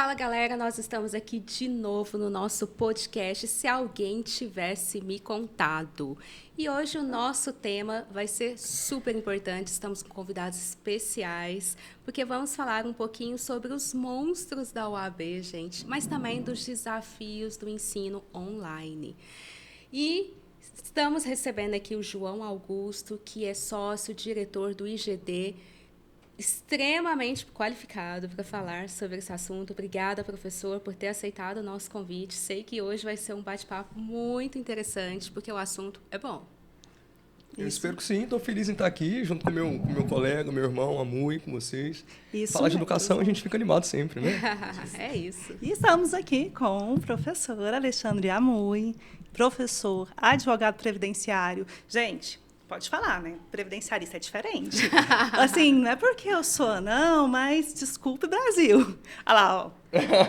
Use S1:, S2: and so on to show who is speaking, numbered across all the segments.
S1: Fala galera, nós estamos aqui de novo no nosso podcast Se Alguém Tivesse Me Contado. E hoje o nosso tema vai ser super importante, estamos com convidados especiais, porque vamos falar um pouquinho sobre os monstros da UAB, gente, mas também dos desafios do ensino online. E estamos recebendo aqui o João Augusto, que é sócio-diretor do IGD, extremamente qualificado para falar sobre esse assunto. Obrigada, professor, por ter aceitado o nosso convite. Sei que hoje vai ser um bate-papo muito interessante, porque o assunto é bom.
S2: Eu espero que sim. Estou feliz em estar aqui, junto com meu colega, meu irmão, a Mui, com vocês.
S3: Isso
S2: Falar de
S3: mesmo.
S2: educação, a gente fica animado sempre, né?
S1: É isso.
S3: E estamos aqui com o professor Alexandre Amui, professor, advogado previdenciário. Gente, pode falar, né? Previdenciarista é diferente. Assim, não é porque eu sou, não, mas desculpe, Brasil. Olha lá, ó.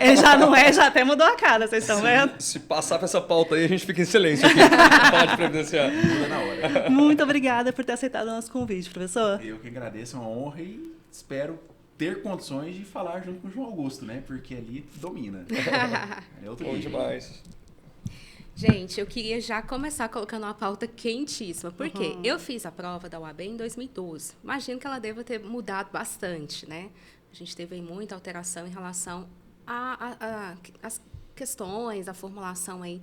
S3: Ele já não é, já até mudou a cara, vocês estão vendo?
S2: Se passar para essa pauta aí, a gente fica em silêncio aqui. Falar de previdenciário.
S4: Muda na hora.
S3: Muito obrigada por ter aceitado o nosso convite, professor.
S4: Eu que agradeço, é uma honra e espero ter condições de falar junto com o João Augusto, né? Porque ali domina. É outro
S2: Bom
S4: nível.
S2: demais.
S1: Gente, eu queria já começar colocando uma pauta quentíssima, porque eu fiz a prova da UAB em 2012. Imagino que ela deva ter mudado bastante, né? A gente teve aí muita alteração em relação às questões, a formulação aí,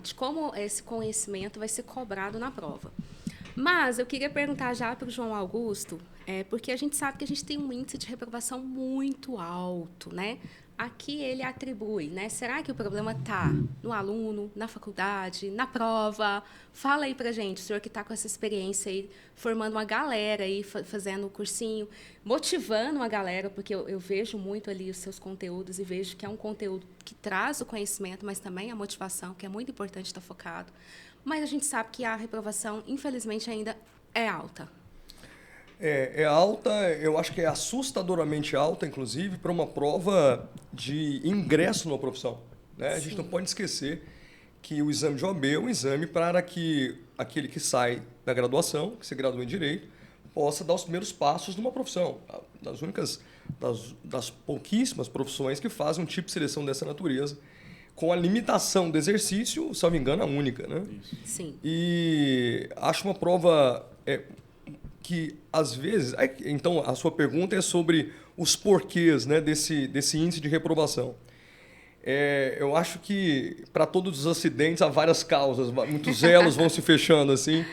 S1: de como esse conhecimento vai ser cobrado na prova. Mas eu queria perguntar já para o João Augusto, porque a gente sabe que a gente tem um índice de reprovação muito alto, né? Aqui ele atribui, né? Será que o problema está no aluno, na faculdade, na prova? Fala aí pra gente, o senhor que está com essa experiência aí, formando uma galera aí, fazendo o cursinho, motivando uma galera, porque eu vejo muito ali os seus conteúdos e vejo que é um conteúdo que traz o conhecimento, mas também a motivação, que é muito importante estar focado. Mas a gente sabe que a reprovação, infelizmente, ainda é alta.
S2: É alta, eu acho que é assustadoramente alta, inclusive, para uma prova de ingresso numa profissão, né? A gente não pode esquecer que o exame de OAB é um exame para que aquele que sai da graduação, que se gradua em Direito, possa dar os primeiros passos numa profissão. Das pouquíssimas profissões que fazem um tipo de seleção dessa natureza, com a limitação do exercício, salvo engano, a única, né?
S4: Isso.
S1: Sim.
S2: E acho uma prova que, às vezes... Então, a sua pergunta é sobre os porquês, né, desse índice de reprovação. Eu acho que, para todos os acidentes, há várias causas, muitos elos vão se fechando assim.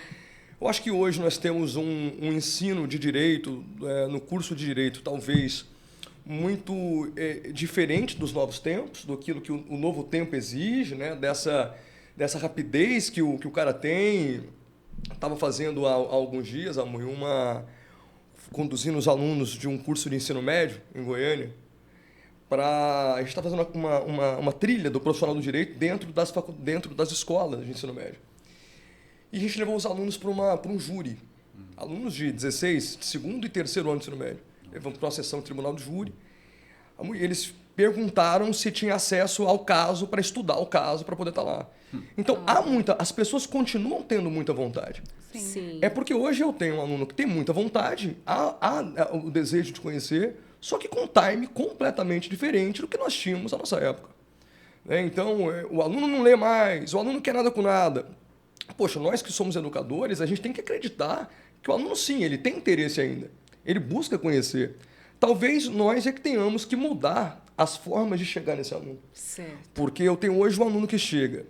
S2: Eu acho que hoje nós temos um ensino de direito, no curso de direito, talvez muito diferente dos novos tempos, daquilo que o novo tempo exige, né, dessa rapidez que o cara tem. Estava fazendo há alguns dias, conduzindo os alunos de um curso de ensino médio em Goiânia. A gente está fazendo uma trilha do profissional do direito dentro das escolas de ensino médio. E a gente levou os alunos para um júri. Alunos de 16, de segundo e terceiro ano de ensino médio. Levamos para uma sessão de tribunal de júri. Eles perguntaram se tinha acesso ao caso para estudar o caso para poder estar lá. Então, as pessoas continuam tendo muita vontade.
S1: Sim.
S2: É porque hoje eu tenho um aluno que tem muita vontade, há o desejo de conhecer, só que com um time completamente diferente do que nós tínhamos na nossa época. Então, o aluno não lê mais, o aluno não quer nada com nada. Poxa, nós que somos educadores, a gente tem que acreditar que o aluno, sim, ele tem interesse ainda. Ele busca conhecer. Talvez nós é que tenhamos que mudar as formas de chegar nesse aluno.
S1: Certo.
S2: Porque eu tenho hoje um aluno que chega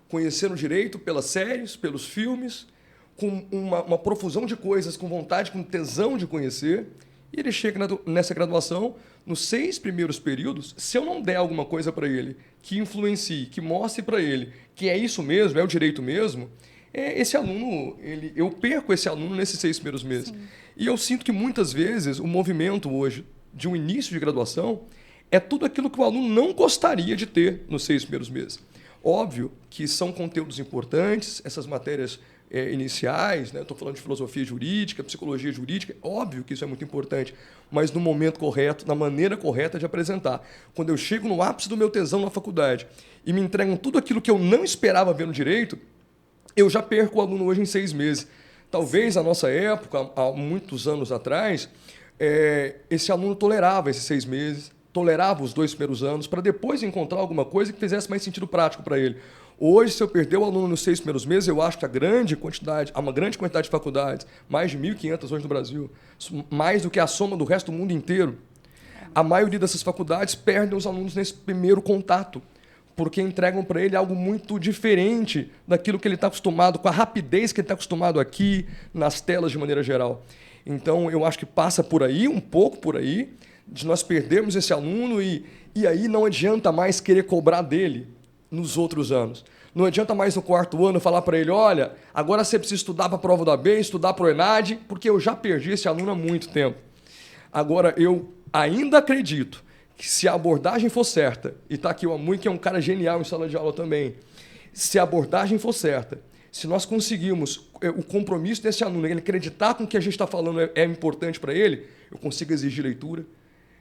S2: conhecendo o direito pelas séries, pelos filmes, com uma profusão de coisas, com vontade, com tesão de conhecer, e ele chega nessa graduação, nos 6 primeiros períodos, se eu não der alguma coisa para ele que influencie, que mostre para ele que é isso mesmo, é o direito mesmo, esse aluno, eu perco esse aluno nesses 6 primeiros meses. Sim. E eu sinto que muitas vezes o movimento hoje de um início de graduação é tudo aquilo que o aluno não gostaria de ter nos 6 primeiros meses. Óbvio que são conteúdos importantes, essas matérias iniciais, né? Estou falando de filosofia jurídica, psicologia jurídica, óbvio que isso é muito importante, mas no momento correto, na maneira correta de apresentar. Quando eu chego no ápice do meu tesão na faculdade e me entregam tudo aquilo que eu não esperava ver no direito, eu já perco o aluno hoje em 6 meses. Talvez na nossa época, há muitos anos atrás, esse aluno tolerava esses 6 meses, tolerava os 2 primeiros anos para depois encontrar alguma coisa que fizesse mais sentido prático para ele. Hoje, se eu perder o aluno nos 6 primeiros meses, eu acho que há uma grande quantidade de faculdades, mais de 1.500 hoje no Brasil, mais do que a soma do resto do mundo inteiro, a maioria dessas faculdades perdem os alunos nesse primeiro contato, porque entregam para ele algo muito diferente daquilo que ele está acostumado, com a rapidez que ele está acostumado aqui, nas telas de maneira geral. Então, eu acho que passa por aí, um pouco por aí, de nós perdermos esse aluno e aí não adianta mais querer cobrar dele nos outros anos. Não adianta mais no 4º ano falar para ele, olha, agora você precisa estudar para a prova do AB, estudar para o ENAD, porque eu já perdi esse aluno há muito tempo. Agora, eu ainda acredito que se a abordagem for certa, e está aqui o Amuy, que é um cara genial em sala de aula também, se a abordagem for certa, se nós conseguirmos o compromisso desse aluno, ele acreditar com o que a gente está falando é importante para ele, eu consigo exigir leitura,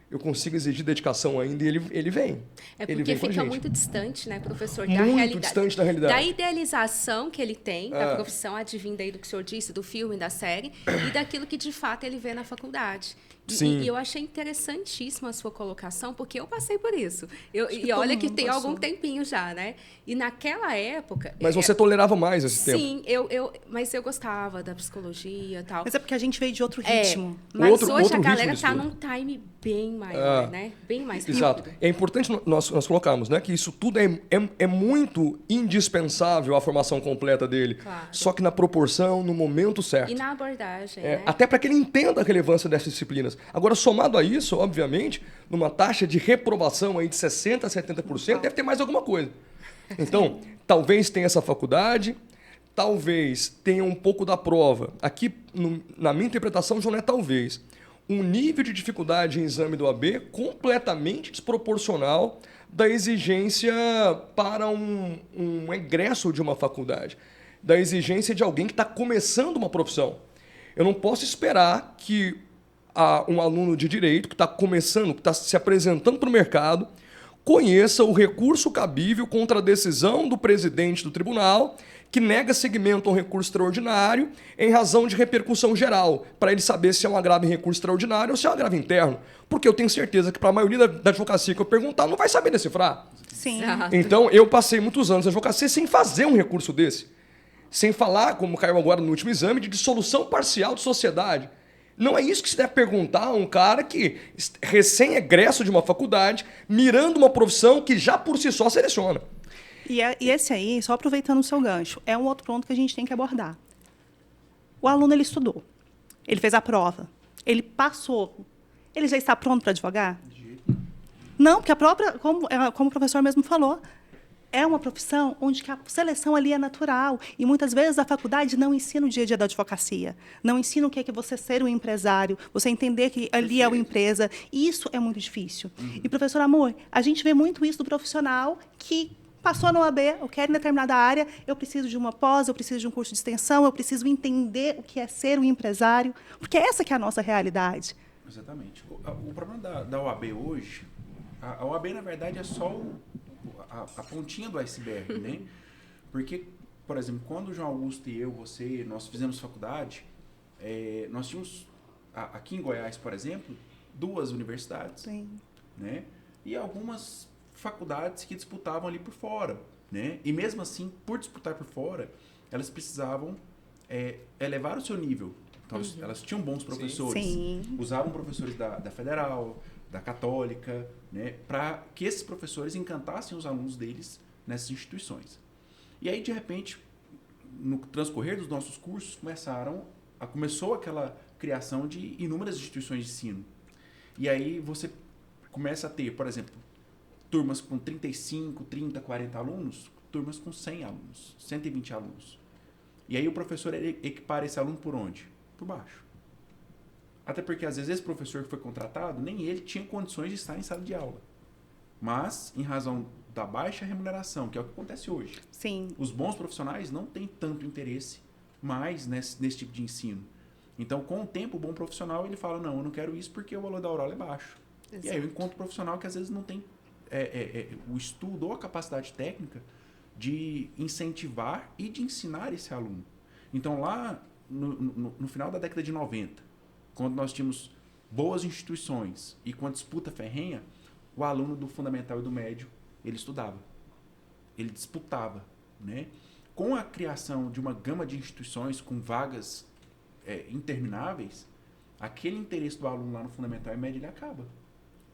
S2: eu consigo exigir dedicação ainda e ele vem.
S1: É
S2: ele
S1: porque
S2: vem
S1: fica muito distante, né, professor, da
S2: muito
S1: realidade.
S2: Distante da realidade.
S1: Da idealização que ele tem, da profissão, advinda aí do que o senhor disse, do filme, da série, e daquilo que de fato ele vê na faculdade.
S2: Sim.
S1: E eu achei interessantíssima a sua colocação, porque eu passei por isso. E olha que tem algum tempinho já, né? E naquela época...
S2: Mas você tolerava mais esse tempo.
S1: Sim, mas eu gostava da psicologia e tal.
S3: Mas é porque a gente veio de outro ritmo.
S1: Mas
S2: Outro
S1: hoje a
S2: ritmo
S1: galera
S2: de
S1: está
S2: estudo.
S1: num time bem maior, né? Bem mais rápido.
S2: Exato. É importante nós colocarmos, né, que isso tudo é muito indispensável à formação completa dele.
S1: Claro.
S2: Só que na proporção, no momento certo.
S1: E na abordagem, né?
S2: Até para que ele entenda a relevância dessas disciplinas. Agora, somado a isso, obviamente, numa taxa de reprovação aí de 60% a 70%, deve ter mais alguma coisa. Então, talvez tenha essa faculdade, talvez tenha um pouco da prova. Aqui, na minha interpretação, já não é talvez. Um nível de dificuldade em exame do AB completamente desproporcional da exigência para um egresso de uma faculdade, da exigência de alguém que está começando uma profissão. Eu não posso esperar que um aluno de direito que está começando, que está se apresentando para o mercado, conheça o recurso cabível contra a decisão do presidente do tribunal que nega seguimento a um recurso extraordinário em razão de repercussão geral, para ele saber se é um agravo em recurso extraordinário ou se é um agravo interno. Porque eu tenho certeza que para a maioria da advocacia que eu perguntar, não vai saber decifrar.
S3: Sim.
S1: Exato.
S2: Então, eu passei muitos anos na advocacia sem fazer um recurso desse. Sem falar, como caiu agora no último exame, de dissolução parcial de sociedade. Não é isso que se deve perguntar a um cara que, recém-egresso de uma faculdade, mirando uma profissão que já por si só seleciona.
S3: E esse aí, só aproveitando o seu gancho, é um outro ponto que a gente tem que abordar. O aluno, ele estudou, ele fez a prova, ele passou, ele já está pronto para advogar? Não, porque a própria, como o professor mesmo falou, é uma profissão onde que a seleção ali é natural. E muitas vezes a faculdade não ensina o dia a dia da advocacia. Não ensina o que é você ser um empresário, você entender que ali é uma empresa. E isso é muito difícil. E, professor Amuy, a gente vê muito isso do profissional que passou na OAB, eu quero em determinada área, eu preciso de uma pós, eu preciso de um curso de extensão, eu preciso entender o que é ser um empresário. Porque essa que é a nossa realidade.
S4: Exatamente. O problema da OAB hoje, a OAB, na verdade, é só a pontinha do iceberg, né? Porque, por exemplo, quando o João Augusto e você, nós fizemos faculdade, nós tínhamos, aqui em Goiás, por exemplo, 2 universidades.
S3: Sim.
S4: Né? E algumas faculdades que disputavam ali por fora, né? E mesmo assim, por disputar por fora, elas precisavam elevar o seu nível. Então, elas tinham bons professores,
S3: Sim.
S4: usavam professores da Federal, da Católica, né? Para que esses professores encantassem os alunos deles nessas instituições. E aí, de repente, no transcorrer dos nossos cursos, começou aquela criação de inúmeras instituições de ensino. E aí você começa a ter, por exemplo, turmas com 35, 30, 40 alunos, turmas com 100 alunos, 120 alunos. E aí o professor equipara esse aluno por onde? Por baixo. Até porque, às vezes, esse professor que foi contratado, nem ele tinha condições de estar em sala de aula. Mas, em razão da baixa remuneração, que é o que acontece hoje,
S3: Sim.
S4: os bons profissionais não têm tanto interesse mais nesse tipo de ensino. Então, com o tempo, o bom profissional ele fala, não, eu não quero isso porque o valor da aula é baixo. Exato. E aí eu encontro profissional que às vezes não tem o estudo ou a capacidade técnica de incentivar e de ensinar esse aluno. Então, lá no final da década de 90, quando nós tínhamos boas instituições e com a disputa ferrenha, o aluno do fundamental e do médio, ele estudava. Ele disputava, né? Com a criação de uma gama de instituições com vagas intermináveis, aquele interesse do aluno lá no fundamental e médio, ele acaba.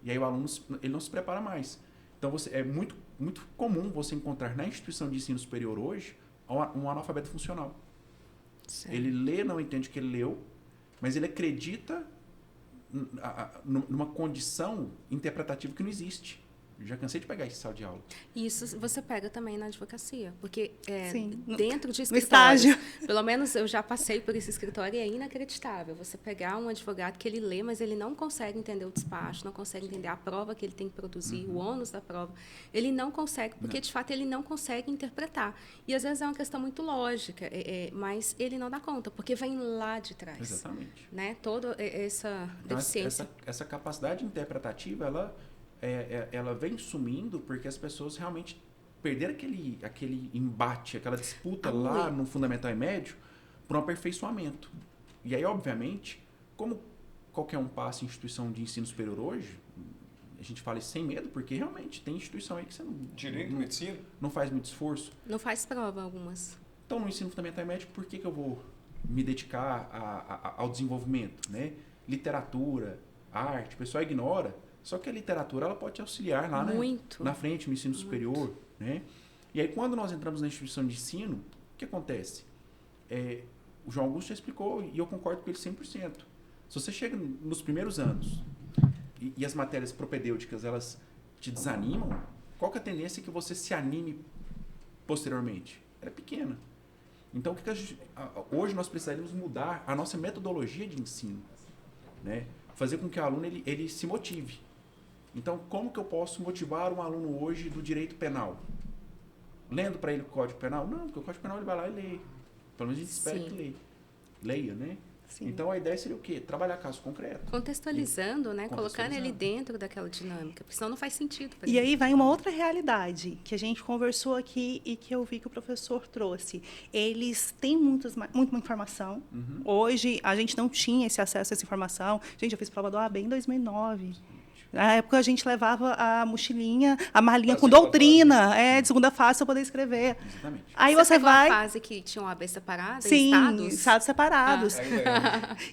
S4: E aí o aluno ele não se prepara mais. Então, é muito, muito comum você encontrar na instituição de ensino superior hoje um analfabeto funcional.
S1: Certo.
S4: Ele lê, não entende o que ele leu, mas ele acredita numa condição interpretativa que não existe. Já cansei de pegar esse sala de aula.
S1: Isso você pega também na advocacia, porque
S3: Sim,
S1: dentro de
S3: no
S1: escritórios,
S3: estágio.
S1: pelo menos eu já passei por esse escritório e é inacreditável você pegar um advogado que ele lê, mas ele não consegue entender o despacho, não consegue entender a prova que ele tem que produzir, o ônus da prova. Ele não consegue, porque de fato ele não consegue interpretar. E às vezes é uma questão muito lógica, mas ele não dá conta, porque vem lá de trás.
S4: Exatamente.
S1: Né? Toda essa
S4: Então,
S1: deficiência.
S4: essa capacidade interpretativa, ela vem sumindo porque as pessoas realmente perderam aquele embate, aquela disputa lá no fundamental e médio por um aperfeiçoamento. E aí, obviamente, como qualquer um passa em instituição de ensino superior hoje, a gente fala isso sem medo, porque realmente tem instituição aí que você
S2: Direito, medicina.
S4: não faz muito esforço.
S1: Não faz prova algumas.
S4: Então, no ensino fundamental e médio, por que eu vou me dedicar ao desenvolvimento, né? Literatura, arte, o pessoal ignora. Só que a literatura ela pode te auxiliar lá na frente, no ensino superior. Né? E aí, quando nós entramos na instituição de ensino, o que acontece? O João Augusto já explicou, e eu concordo com ele 100%. Se você chega nos primeiros anos e as matérias propedêuticas elas te desanimam, qual que é a tendência que você se anime posteriormente? Ela é pequena. Então, hoje nós precisaríamos mudar a nossa metodologia de ensino. Né? Fazer com que o aluno ele se motive. Então, como que eu posso motivar um aluno hoje do direito penal? Lendo para ele o Código Penal? Não, porque o Código Penal ele vai lá e lê. Pelo menos a gente espera que leia, né?
S3: Sim.
S4: Então, a ideia seria o quê? Trabalhar caso concreto.
S1: Contextualizando, né? Colocando ele dentro daquela dinâmica, porque senão não faz sentido.
S3: E aí vai uma outra realidade que a gente conversou aqui e que eu vi que o professor trouxe. Eles têm muita informação. Hoje, a gente não tinha esse acesso a essa informação. Gente, eu fiz prova do OAB em 2009. Na época, a gente levava a mochilinha, a malinha com doutrina, de segunda fase, para poder escrever.
S4: Exatamente.
S3: Aí você vai...
S1: a fase que tinha um AB separado,
S3: Sim,
S1: estados?
S3: estados separados.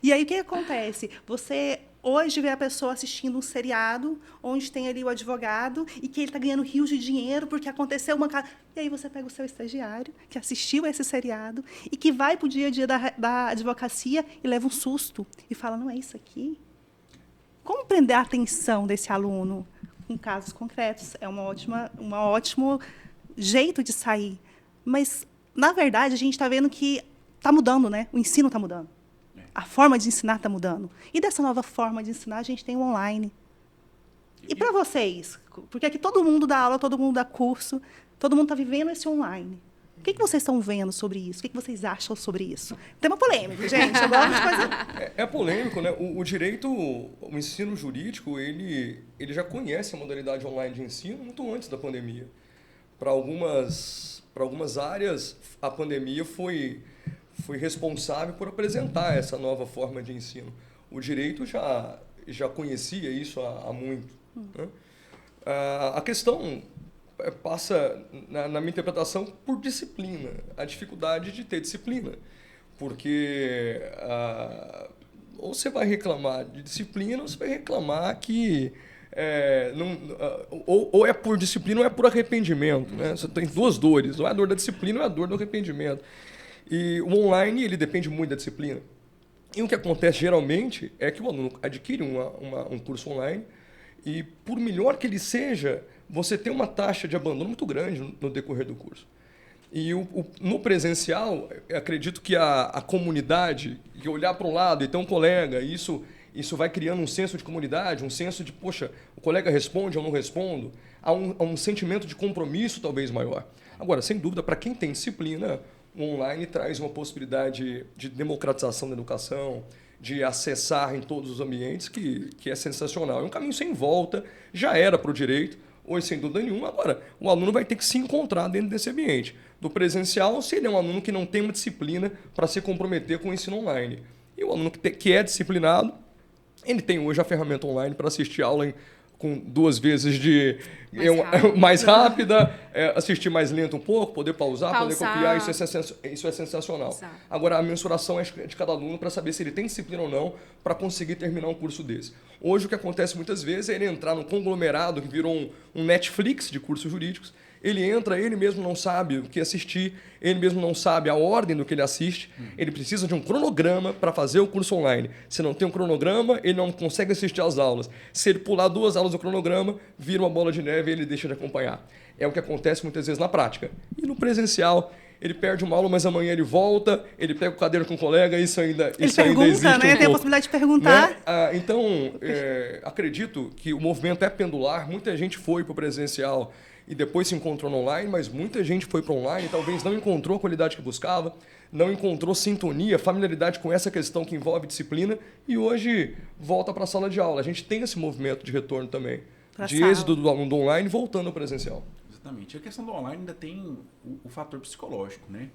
S3: E aí, o que acontece? Você... Hoje vê a pessoa assistindo um seriado onde tem ali o advogado e que ele está ganhando rios de dinheiro porque aconteceu uma... E aí você pega o seu estagiário que assistiu a esse seriado e que vai para o dia a dia da advocacia e leva um susto e fala, não é isso aqui? Como prender a atenção desse aluno com casos concretos? É um ótimo jeito de sair. Mas, na verdade, a gente está vendo que está mudando, né? O ensino está mudando. A forma de ensinar está mudando. E dessa nova forma de ensinar, a gente tem o online. E para vocês? Porque aqui todo mundo dá aula, todo mundo dá curso, todo mundo está vivendo esse online. O que vocês estão vendo sobre isso? O que vocês acham sobre isso? Tema polêmico, gente. Eu gosto de coisa...
S2: É polêmico, né? O direito, o ensino jurídico, ele já conhece a modalidade online de ensino muito antes da pandemia. Para algumas áreas, a pandemia foi responsável por apresentar essa nova forma de ensino. O direito já conhecia isso há muito. Né? A questão passa, na minha interpretação, por disciplina. A dificuldade de ter disciplina. Porque ou você vai reclamar de disciplina, ou você vai reclamar que... ou é por disciplina ou é por arrependimento. Né? Você tem duas dores. Ou é a dor da disciplina ou é a dor do arrependimento. E o online, ele depende muito da disciplina. E o que acontece geralmente é que o aluno adquire um curso online e, por melhor que ele seja, você tem uma taxa de abandono muito grande no decorrer do curso. E no presencial, eu acredito que a comunidade, que olhar para um lado e ter um colega, isso vai criando um senso de comunidade, um senso de, poxa, o colega responde ou não respondo, há um sentimento de compromisso talvez maior. Agora, sem dúvida, para quem tem disciplina, o online traz uma possibilidade de democratização da educação, de acessar em todos os ambientes, que é sensacional. É um caminho sem volta, já era para o direito, hoje sem dúvida nenhuma. Agora, o aluno vai ter que se encontrar dentro desse ambiente. Do presencial, se ele é um aluno que não tem uma disciplina para se comprometer com o ensino online. E o aluno que é disciplinado, ele tem hoje a ferramenta online para assistir aula com 2 vezes de
S1: Mais
S2: mais rápida, assistir mais lento um pouco, poder pausar, poder
S1: Pausar.
S2: copiar, isso é sensacional.
S1: Exato.
S2: Agora, a mensuração é de cada aluno para saber se ele tem disciplina ou não para conseguir terminar um curso desse. Hoje, o que acontece muitas vezes é ele entrar num conglomerado que virou um Netflix de cursos jurídicos. Ele entra, ele mesmo não sabe o que assistir, ele mesmo não sabe a ordem do que ele assiste, ele precisa de um cronograma para fazer o curso online. Se não tem um cronograma, ele não consegue assistir às aulas. Se ele pular 2 aulas do cronograma, vira uma bola de neve e ele deixa de acompanhar. É o que acontece muitas vezes na prática. E no presencial, ele perde uma aula, mas amanhã ele volta, ele pega o caderno com o colega, isso ainda existe
S3: Ele pergunta,
S2: um
S3: né? Tem a
S2: pouco.
S3: possibilidade de perguntar.
S2: Né? Então, acredito que o movimento é pendular. Muita gente foi para o presencial e depois se encontrou no online, mas muita gente foi para o online e talvez não encontrou a qualidade que buscava, não encontrou sintonia, familiaridade com essa questão que envolve disciplina e hoje volta para a sala de aula. A gente tem esse movimento de retorno também, de êxito do aluno do online voltando ao presencial.
S4: Exatamente. A questão do online ainda tem o fator psicológico, né?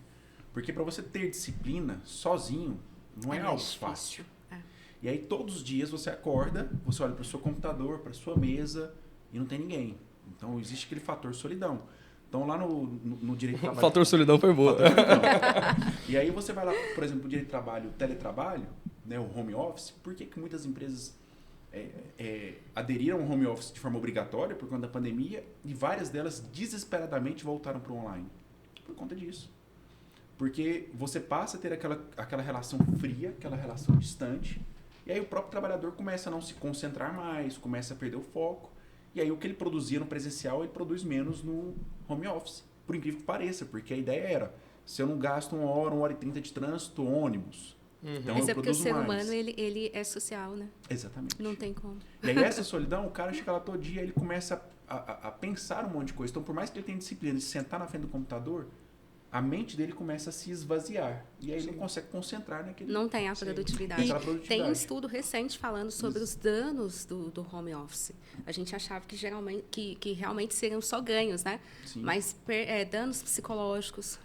S4: Porque para você ter disciplina sozinho, não é algo
S1: mais
S4: fácil.
S1: difícil. É.
S4: E aí todos os dias você acorda, você olha para o seu computador, para sua mesa e não tem ninguém. Então existe aquele fator solidão. Então lá no direito de
S2: O
S4: trabalho...
S2: fator solidão foi boa.
S4: E aí você vai lá, por exemplo, o direito de trabalho, o teletrabalho, né, o home office. Por que que muitas empresas aderiram ao home office de forma obrigatória por conta da pandemia e várias delas desesperadamente voltaram para o online? Por conta disso. Porque você passa a ter aquela relação fria, aquela relação distante, e aí o próprio trabalhador começa a não se concentrar mais, começa a perder o foco, e aí o que ele produzia no presencial, ele produz menos no home office. Por incrível que pareça, porque a ideia era, se eu não gasto 1 hora e 30 de trânsito, ônibus, então
S1: Mas
S4: eu
S1: é porque o
S4: produzo
S1: ser
S4: mais.
S1: humano, ele é social, né?
S4: Exatamente.
S1: Não tem como.
S4: E aí essa solidão, o cara chega lá todo dia, ele começa a pensar um monte de coisa. Então, por mais que ele tenha disciplina de sentar na frente do computador, a mente dele começa a se esvaziar. E aí ele não consegue concentrar naquele...
S1: Não tem a produtividade.
S4: Aquela produtividade.
S1: Tem um estudo recente falando sobre os danos do home office. A gente achava que geralmente que realmente seriam só ganhos, né?
S4: Sim.
S1: Mas danos psicológicos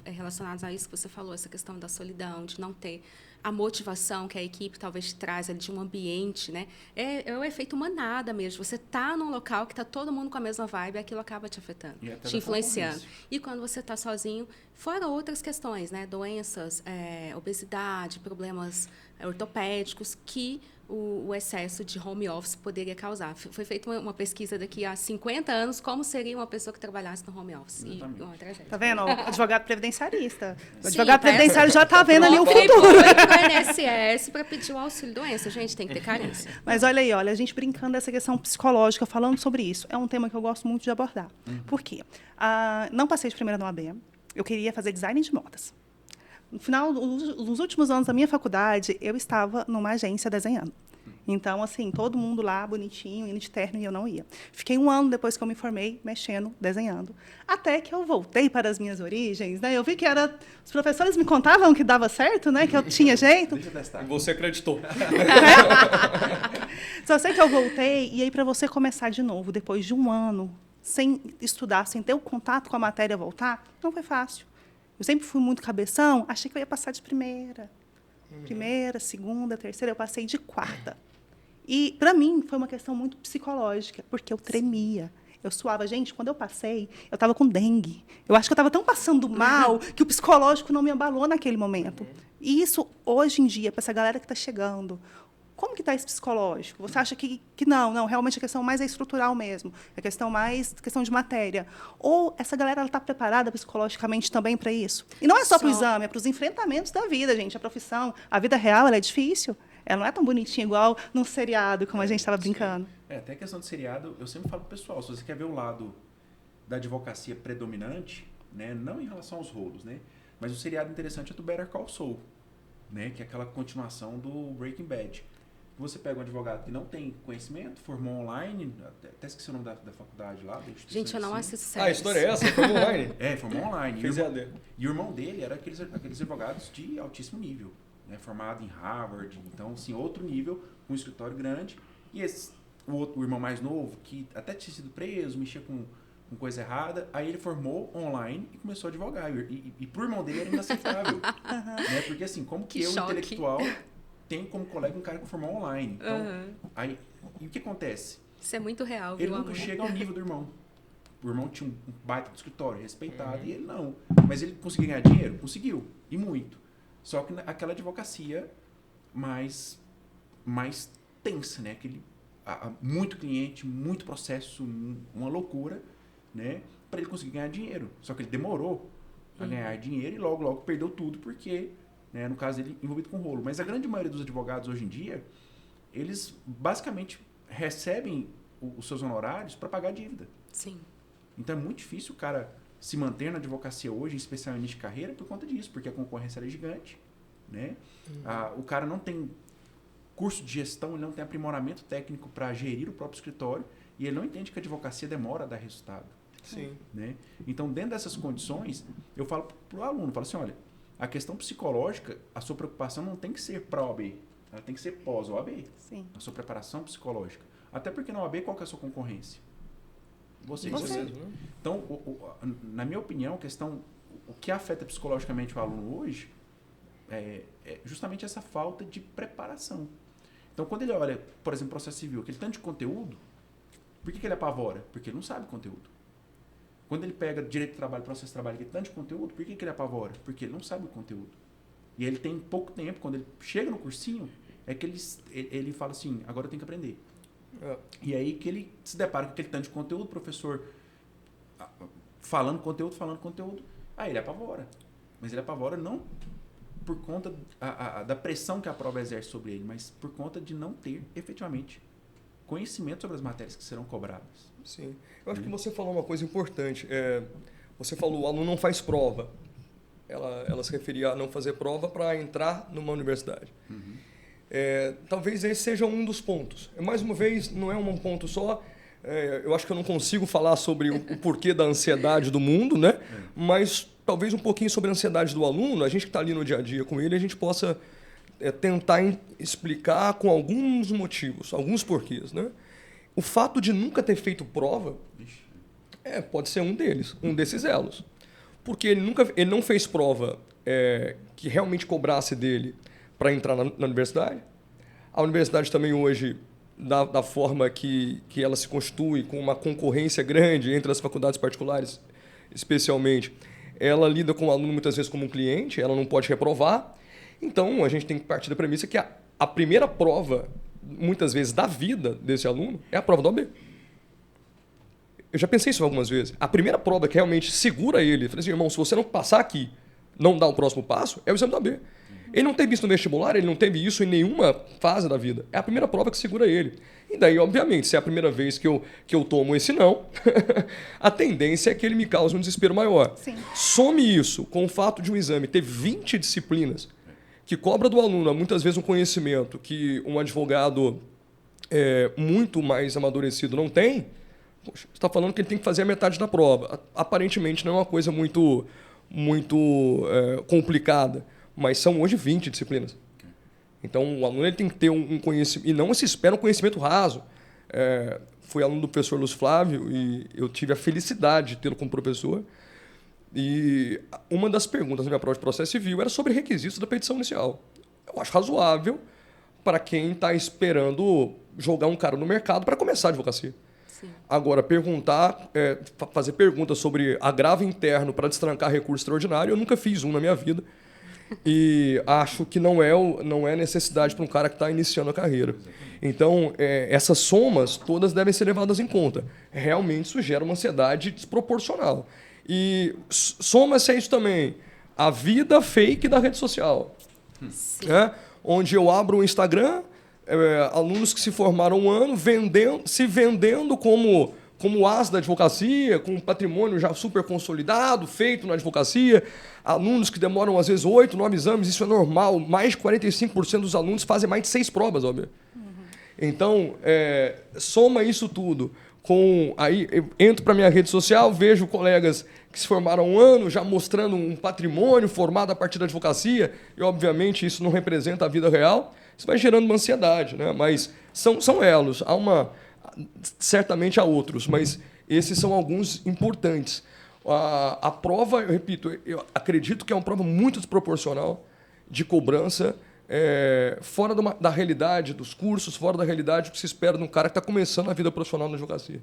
S1: relacionados a isso que você falou, essa questão da solidão, de não ter a motivação que a equipe talvez traz ali de um ambiente, né? É o efeito manada mesmo. Você está num local que está todo mundo com a mesma vibe, aquilo acaba te afetando,
S4: E até
S1: te
S4: da
S1: influenciando.
S4: concorrência.
S1: E quando você está sozinho, fora outras questões, né? Doenças, obesidade, problemas ortopédicos que o excesso de home office poderia causar. Foi feita uma pesquisa daqui a 50 anos, como seria uma pessoa que trabalhasse no home office.
S4: Exatamente.
S1: E uma tragédia.
S3: Tá vendo? O advogado previdenciarista. O
S1: Sim,
S3: advogado
S1: tá.
S3: previdenciário já tá vendo ali o
S1: Foi
S3: futuro.
S1: pro INSS para pedir o auxílio doença. Gente, tem que ter carência.
S3: Mas olha aí, olha, a gente brincando dessa questão psicológica, falando sobre isso. É um tema que eu gosto muito de abordar. Por quê? Não passei de primeira no AB. Eu queria fazer design de modas. No final, nos últimos anos da minha faculdade, eu estava numa agência desenhando. Então, assim, todo mundo lá, bonitinho, indo de terno, e eu não ia. Fiquei 1 ano depois que eu me formei, mexendo, desenhando. Até que eu voltei para as minhas origens, né? Eu vi que os professores me contavam que dava certo, né? Que eu tinha jeito.
S4: Deixa eu testar.
S2: E você acreditou.
S3: Só sei que eu voltei, e aí para você começar de novo, depois de 1 ano, sem estudar, sem ter o contato com a matéria voltar, não foi fácil. Eu sempre fui muito cabeção, achei que eu ia passar de primeira. Primeira, segunda, terceira, eu passei de 4ª. E, para mim, foi uma questão muito psicológica, porque eu tremia. Eu suava. Gente, quando eu passei, eu estava com dengue. Eu acho que eu estava tão passando mal que o psicológico não me abalou naquele momento. E isso, hoje em dia, para essa galera que está chegando, como que está esse psicológico? Você acha que não, realmente a questão mais é estrutural mesmo, é questão de matéria. Ou essa galera está preparada psicologicamente também para isso? E não é só para o exame, é para os enfrentamentos da vida, gente. A profissão, a vida real, ela é difícil. Ela não é tão bonitinha igual num seriado, como a gente estava brincando.
S4: Até a questão de seriado, eu sempre falo pro pessoal, se você quer ver o lado da advocacia predominante, né, não em relação aos rolos, né, mas o seriado interessante é do Better Call Saul, né, que é aquela continuação do Breaking Bad. Você pega um advogado que não tem conhecimento, formou online, até esqueci o nome da faculdade lá. Da
S1: Gente, eu não
S4: assim.
S1: assisto séries.
S2: A história é essa? Foi online?
S4: Formou online.
S2: Fez EAD.
S4: E o irmão dele era aqueles advogados de altíssimo nível, né, formado em Harvard, então, assim, outro nível, um escritório grande. E o irmão mais novo, que até tinha sido preso, mexia com coisa errada, aí ele formou online e começou a advogar. E pro irmão dele era inaceitável. Né, porque, assim, como que eu,
S1: choque.
S4: intelectual, tenho como colega um cara que formou online. Então, aí, e o que acontece?
S1: Isso é muito real,
S4: Ele
S1: viu,
S4: nunca
S1: amor?
S4: chega ao nível do irmão. O irmão tinha um baita do escritório, respeitado, e ele não. Mas ele conseguiu ganhar dinheiro? Conseguiu, e muito. Só que aquela advocacia mais tensa, né? Muito cliente, muito processo, uma loucura, né? Para ele conseguir ganhar dinheiro. Só que ele demorou a ganhar dinheiro e logo perdeu tudo porque, né, no caso dele, envolvido com rolo. Mas a grande maioria dos advogados hoje em dia, eles basicamente recebem os seus honorários para pagar a dívida.
S1: Sim.
S4: Então é muito difícil o cara se manter na advocacia hoje, em especial no início de carreira, por conta disso, porque a concorrência é gigante, né? O cara não tem curso de gestão, ele não tem aprimoramento técnico para gerir o próprio escritório e ele não entende que a advocacia demora a dar resultado.
S2: Sim.
S4: Né? Então, dentro dessas condições, eu falo para o aluno, falo assim, olha, a questão psicológica, a sua preocupação não tem que ser para a OAB, ela tem que ser pós-OAB.
S3: Sim.
S4: A sua preparação psicológica. Até porque na OAB, qual que é a sua concorrência? Você.
S2: Você mesmo, né?
S4: Então, na minha opinião, o que afeta psicologicamente o aluno hoje é justamente essa falta de preparação. Então, quando ele olha, por exemplo, processo civil, aquele tanto de conteúdo, por que ele apavora? Porque ele não sabe conteúdo. Quando ele pega direito de trabalho, processo de trabalho, aquele tanto de conteúdo, por que ele apavora? Porque ele não sabe o conteúdo. E ele tem pouco tempo, quando ele chega no cursinho, é que ele fala assim, agora eu tenho que aprender. E aí que ele se depara com aquele tanto de conteúdo, o professor falando conteúdo, aí ele apavora. Mas ele apavora não por conta da pressão que a prova exerce sobre ele, mas por conta de não ter, efetivamente, conhecimento sobre as matérias que serão cobradas.
S2: Sim. Eu acho que você falou uma coisa importante. Você falou, o aluno não faz prova. Ela se referia a não fazer prova para entrar numa universidade. Talvez esse seja um dos pontos. Mais uma vez, não é um ponto só. Eu acho que eu não consigo falar sobre o porquê da ansiedade do mundo, né? Mas talvez um pouquinho sobre a ansiedade do aluno. A gente que está ali no dia a dia com ele, a gente possa tentar explicar com alguns motivos, alguns porquês, né? O fato de nunca ter feito prova pode ser um deles, um desses elos. Porque ele não fez prova que realmente cobrasse dele para entrar na universidade. A universidade também hoje, da forma que ela se constitui, com uma concorrência grande entre as faculdades particulares, especialmente, ela lida com o aluno muitas vezes como um cliente, ela não pode reprovar. Então, a gente tem que partir da premissa que a primeira prova, muitas vezes, da vida desse aluno é a prova da OAB. Eu já pensei isso algumas vezes. A primeira prova que realmente segura ele, eu falei assim, irmão, se você não passar aqui, não dar o próximo passo, é o exame da OAB. Ele não teve isso no vestibular, ele não teve isso em nenhuma fase da vida. É a primeira prova que segura ele. E daí, obviamente, se é a primeira vez que eu tomo esse não, a tendência é que ele me cause um desespero maior.
S3: Sim.
S2: Some isso com o fato de um exame ter 20 disciplinas, que cobra do aluno, muitas vezes, um conhecimento que um advogado muito mais amadurecido não tem. Poxa, você está falando que ele tem que fazer a metade da prova. Aparentemente não é uma coisa muito complicada, mas são hoje 20 disciplinas. Então, o aluno ele tem que ter um conhecimento, e não se espera um conhecimento raso. Fui aluno do professor Lúcio Flávio e eu tive a felicidade de tê-lo como professor. E uma das perguntas na minha prova de processo civil era sobre requisitos da petição inicial. Eu acho razoável para quem está esperando jogar um cara no mercado para começar a advocacia.
S1: Sim.
S2: Agora, fazer perguntas sobre agravo interno para destrancar recurso extraordinário, eu nunca fiz um na minha vida. E acho que não é necessidade para um cara que está iniciando a carreira. Então, essas somas todas devem ser levadas em conta. Realmente isso gera uma ansiedade desproporcional. E soma-se a isso também a vida fake da rede social. Onde eu abro o Instagram, alunos que se formaram um ano se vendendo como as da advocacia, com um patrimônio já super consolidado, feito na advocacia, alunos que demoram às vezes 8, 9 exames, isso é normal, mais de 45% dos alunos fazem mais de 6 provas, óbvio. Então, soma isso tudo. Aí eu entro para a minha rede social, vejo colegas que se formaram um ano, já mostrando um patrimônio formado a partir da advocacia, e obviamente isso não representa a vida real, isso vai gerando uma ansiedade, né? Mas são elos, certamente há outros, mas esses são alguns importantes. A prova, eu repito, eu acredito que é uma prova muito desproporcional de cobrança fora da realidade dos cursos, fora da realidade do que se espera de um cara que está começando a vida profissional na advocacia.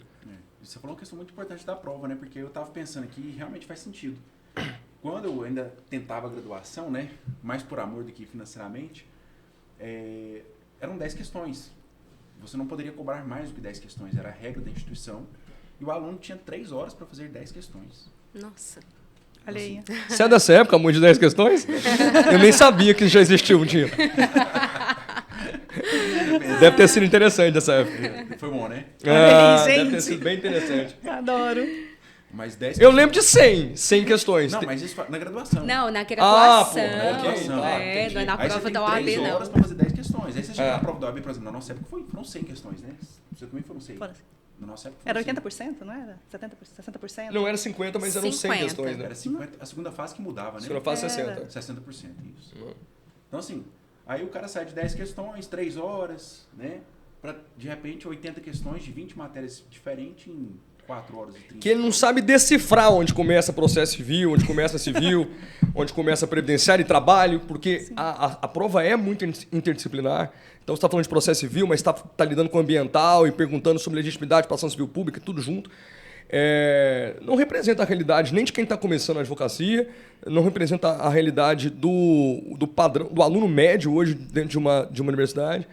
S4: Você falou uma questão muito importante da prova, né? Porque eu estava pensando aqui e realmente faz sentido. Quando eu ainda tentava a graduação, né? Mais por amor do que financeiramente, eram 10 questões. Você não poderia cobrar mais do que 10 questões, era a regra da instituição. E o aluno tinha 3 horas para fazer 10 questões.
S1: Nossa.
S3: Olha aí.
S2: Você é dessa época, muito de 10 questões? Eu nem sabia que já existia um dia. Deve ter sido interessante essa época.
S4: Foi bom, né?
S3: Olha aí,
S2: Deve ter
S3: gente.
S2: sido bem interessante.
S3: Adoro.
S4: Mas 10
S2: Eu lembro de 100 questões.
S4: Não, mas isso na graduação.
S1: Não, na graduação.
S2: pô, na graduação,
S1: não é
S4: entendi.
S1: na
S4: Aí
S1: prova
S4: você tem
S1: da OAB,
S4: 3
S1: não.
S4: horas para fazer 10 questões. Aí você chega na prova da OAB, por exemplo, na nossa época foram 100 questões, né? Você também foram 100.
S3: Foram.
S4: Na nossa época
S3: Era
S4: foram
S3: 80%, não era? 70%, 60%?
S2: Não era 50, mas eram 100
S1: 50.
S2: questões, né?
S4: Era 50, a segunda fase que mudava, né?
S2: Segunda fase,
S3: Era.
S2: 60.
S4: 60%, isso. Então, assim, aí o cara sai de 10 questões, 3 horas, né? Para, de repente, 80 questões de 20 matérias diferentes em 4 horas e 30.
S2: Que ele não sabe decifrar onde começa processo civil, onde começa civil, onde começa previdenciário e trabalho, porque a prova é muito interdisciplinar. Então, você está falando de processo civil, mas está lidando com ambiental e perguntando sobre legitimidade para ação civil pública, tudo junto. Não representa a realidade nem de quem está começando a advocacia, não representa a realidade do padrão, do aluno médio hoje dentro de uma universidade.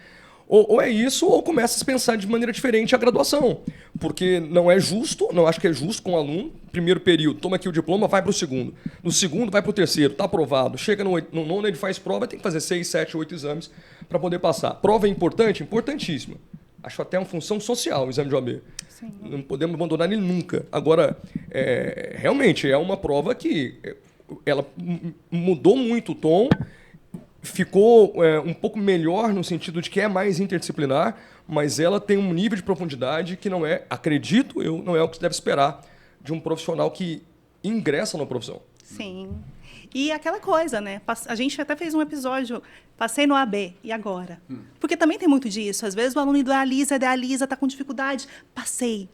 S2: Ou é isso, ou começa a se pensar de maneira diferente a graduação. Porque não é justo, não acho que é justo com o aluno. Primeiro período, toma aqui o diploma, vai para o segundo. No segundo, vai para o terceiro, está aprovado. Chega no nono, ele faz prova, tem que fazer 6, 7, 8 exames para poder passar. Prova é importante? Importantíssima. Acho até uma função social o exame de OAB.
S3: Sim.
S2: Não podemos abandonar ele nunca. Agora, realmente, é uma prova que ela mudou muito o tom, ficou um pouco melhor no sentido de que é mais interdisciplinar, mas ela tem um nível de profundidade que não é, acredito eu, não é o que se deve esperar de um profissional que ingressa na profissão.
S3: Sim. E aquela coisa, né? A gente até fez um episódio, passei no AB, e agora? Porque também tem muito disso. Às vezes o aluno idealiza, está com dificuldade, passei.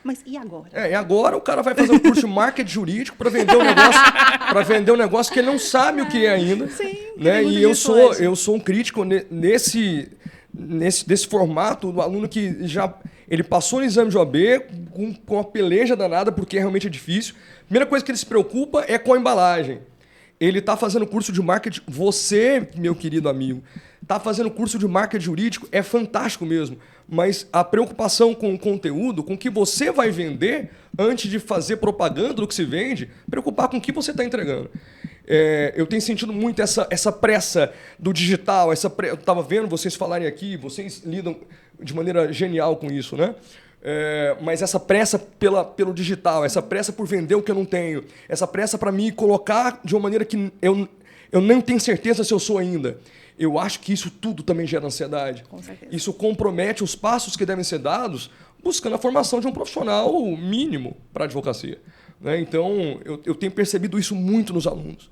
S3: Mas e agora?
S2: E agora o cara vai fazer um curso de marketing jurídico para vender um negócio que ele não sabe o que é ainda.
S3: Sim,
S2: né?
S3: tem muito
S2: E eu
S3: disso hoje.
S2: sou um crítico desse formato do aluno que ele passou no exame de OAB com uma peleja danada, porque realmente é difícil. Primeira coisa que ele se preocupa é com a embalagem. Ele está fazendo curso de marketing. Você, meu querido amigo, está fazendo curso de marketing jurídico, é fantástico mesmo. Mas a preocupação com o conteúdo, com o que você vai vender, antes de fazer propaganda do que se vende, preocupar com o que você está entregando. Eu tenho sentido muito essa pressa do digital. Eu estava vendo vocês falarem aqui, vocês lidam de maneira genial com isso, né? Mas essa pressa pelo digital, essa pressa por vender o que eu não tenho, essa pressa para me colocar de uma maneira que eu não tenho certeza se eu sou ainda. Eu acho que isso tudo também gera ansiedade.
S3: Com certeza.
S2: Isso compromete os passos que devem ser dados buscando a formação de um profissional mínimo para a advocacia. Né? Então, eu tenho percebido isso muito nos alunos.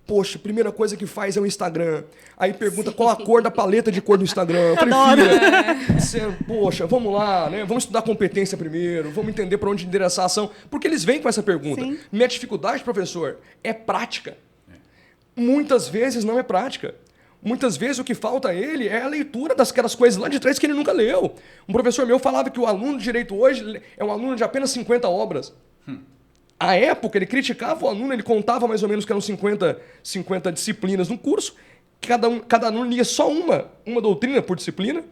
S2: Poxa, a primeira coisa que faz é o Instagram. Aí pergunta qual a cor da paleta de cor do Instagram. Eu falei, filha, poxa, vamos lá, né? Vamos estudar competência primeiro, vamos entender para onde endereçar a ação. Porque eles vêm com essa pergunta.
S3: Sim.
S2: Minha dificuldade, professor, é prática. Muitas vezes não é prática. Muitas vezes o que falta a ele é a leitura daquelas coisas lá de trás que ele nunca leu. Um professor meu falava que o aluno de direito hoje é um aluno de apenas 50 obras. À época, ele criticava o aluno, ele contava mais ou menos que eram 50 disciplinas no curso. Cada aluno lia só uma doutrina por disciplina.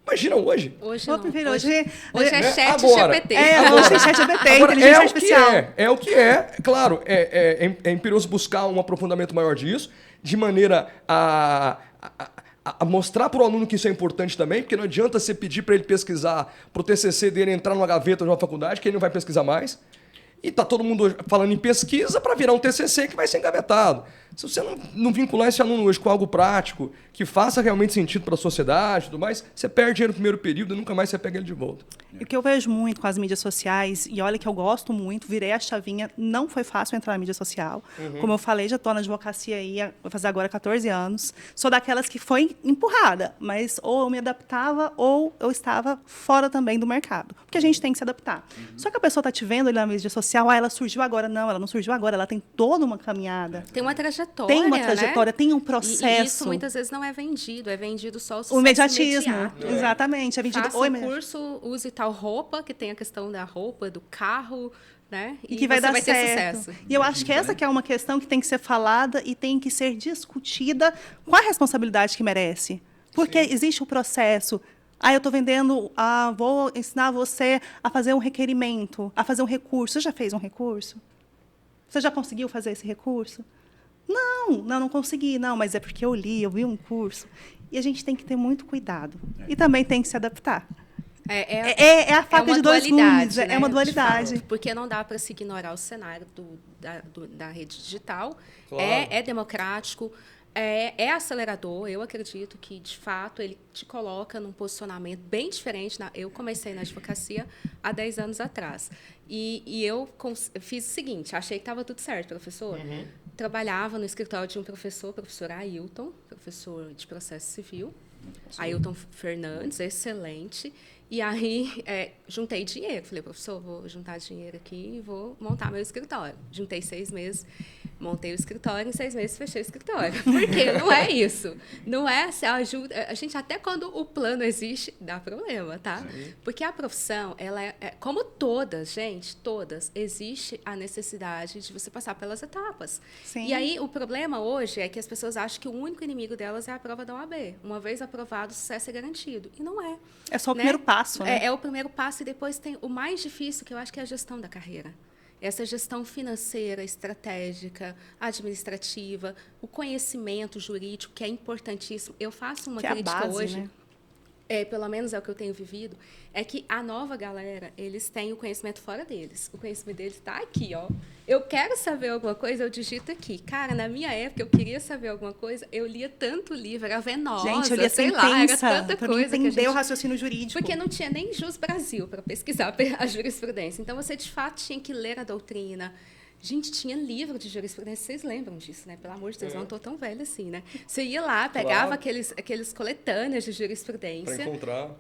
S2: Imagina hoje.
S1: Hoje
S3: Ô,
S1: não.
S3: Prefeito,
S1: Hoje
S3: hoje
S1: é chat
S2: Agora.
S1: GPT.
S3: hoje é chat GPT, inteligência artificial.
S2: É o que é. Claro, é imperioso buscar um aprofundamento maior disso, de maneira a mostrar para o aluno que isso é importante também, porque não adianta você pedir para ele pesquisar, para o TCC dele entrar numa gaveta de uma faculdade, que ele não vai pesquisar mais. E está todo mundo falando em pesquisa para virar um TCC que vai ser engavetado. Se você não vincular esse aluno hoje com algo prático, que faça realmente sentido para a sociedade e tudo mais, você perde ele no primeiro período e nunca mais você pega ele de volta.
S3: E o que eu vejo muito com as mídias sociais, e olha que eu gosto muito, virei a chavinha, não foi fácil entrar na mídia social. Como eu falei, já estou na advocacia aí, vou fazer agora 14 anos. Sou daquelas que foi empurrada, mas ou eu me adaptava ou eu estava fora também do mercado. Porque a gente tem que se adaptar. Só que a pessoa está te vendo ali na mídia social, ela surgiu agora. Não, ela não surgiu agora, ela tem toda uma caminhada.
S1: Tem uma trajetória, trajetória,
S3: Tem uma
S1: né?
S3: trajetória, tem um
S1: E
S3: processo.
S1: isso muitas vezes não é vendido só o sucesso
S3: O imediatismo,
S1: imediato.
S3: exatamente. É vendido
S1: Faça
S3: o
S1: um curso, use tal roupa, que tem a questão da roupa, do carro, né?
S3: E que vai
S1: você
S3: dar
S1: vai ter
S3: certo.
S1: sucesso.
S3: E eu acho que essa que é uma questão que tem que ser falada e tem que ser discutida com a responsabilidade que merece. Porque existe o processo. Eu estou vendendo, vou ensinar você a fazer um requerimento, a fazer um recurso. Você já fez um recurso? Você já conseguiu fazer esse recurso? Não consegui, não, mas é porque eu vi um curso. E a gente tem que ter muito cuidado. E também tem que se adaptar. É a faca de dois gumes,
S1: né,
S3: é uma dualidade.
S1: Porque não dá para se ignorar o cenário da rede digital.
S2: Claro.
S1: É democrático, é acelerador. Eu acredito que, de fato, ele te coloca num posicionamento bem diferente. Eu comecei na advocacia há 10 anos atrás. E eu fiz o seguinte, achei que estava tudo certo, professor. Trabalhava no escritório de um professor Ailton, professor de processo civil. Ailton Fernandes, excelente. E aí, juntei dinheiro. Falei, professor, vou juntar dinheiro aqui e vou montar meu escritório. Juntei 6 meses, montei o escritório, em 6 meses fechei o escritório. Porque não é isso. Não é se ajuda. A gente, até quando o plano existe, dá problema, tá? Sim. Porque a profissão, ela como todas, gente, todas, existe a necessidade de você passar pelas etapas.
S3: Sim.
S1: E aí, o problema hoje é que as pessoas acham que o único inimigo delas é a prova da OAB. Uma vez aprovado, o sucesso é garantido. E não é.
S3: É só o primeiro passo, né?
S1: É o primeiro passo, e depois tem o mais difícil, que eu acho que é a gestão da carreira. Essa gestão financeira, estratégica, administrativa, o conhecimento jurídico, que é importantíssimo. Eu faço uma crítica
S3: base,
S1: hoje,
S3: né?
S1: Pelo menos é o que eu tenho vivido, é que a nova galera, eles têm o conhecimento fora deles. O conhecimento deles está aqui, ó. Eu quero saber alguma coisa, eu digito aqui. Cara, na minha época, eu queria saber alguma coisa, eu lia tanto livro, era Venosa,
S3: gente, eu lia
S1: sei
S3: sentença,
S1: lá, era tanta
S3: pra
S1: coisa.
S3: entender
S1: que a gente...
S3: o raciocínio jurídico.
S1: Porque não tinha nem Jus Brasil para pesquisar a jurisprudência. Então, você, de fato, tinha que ler a doutrina. Gente, tinha livro de jurisprudência, vocês lembram disso, né? Pelo amor de Deus, eu não estou tão velha assim, né? Você ia lá, pegava aqueles coletâneas de jurisprudência.
S2: Para encontrar.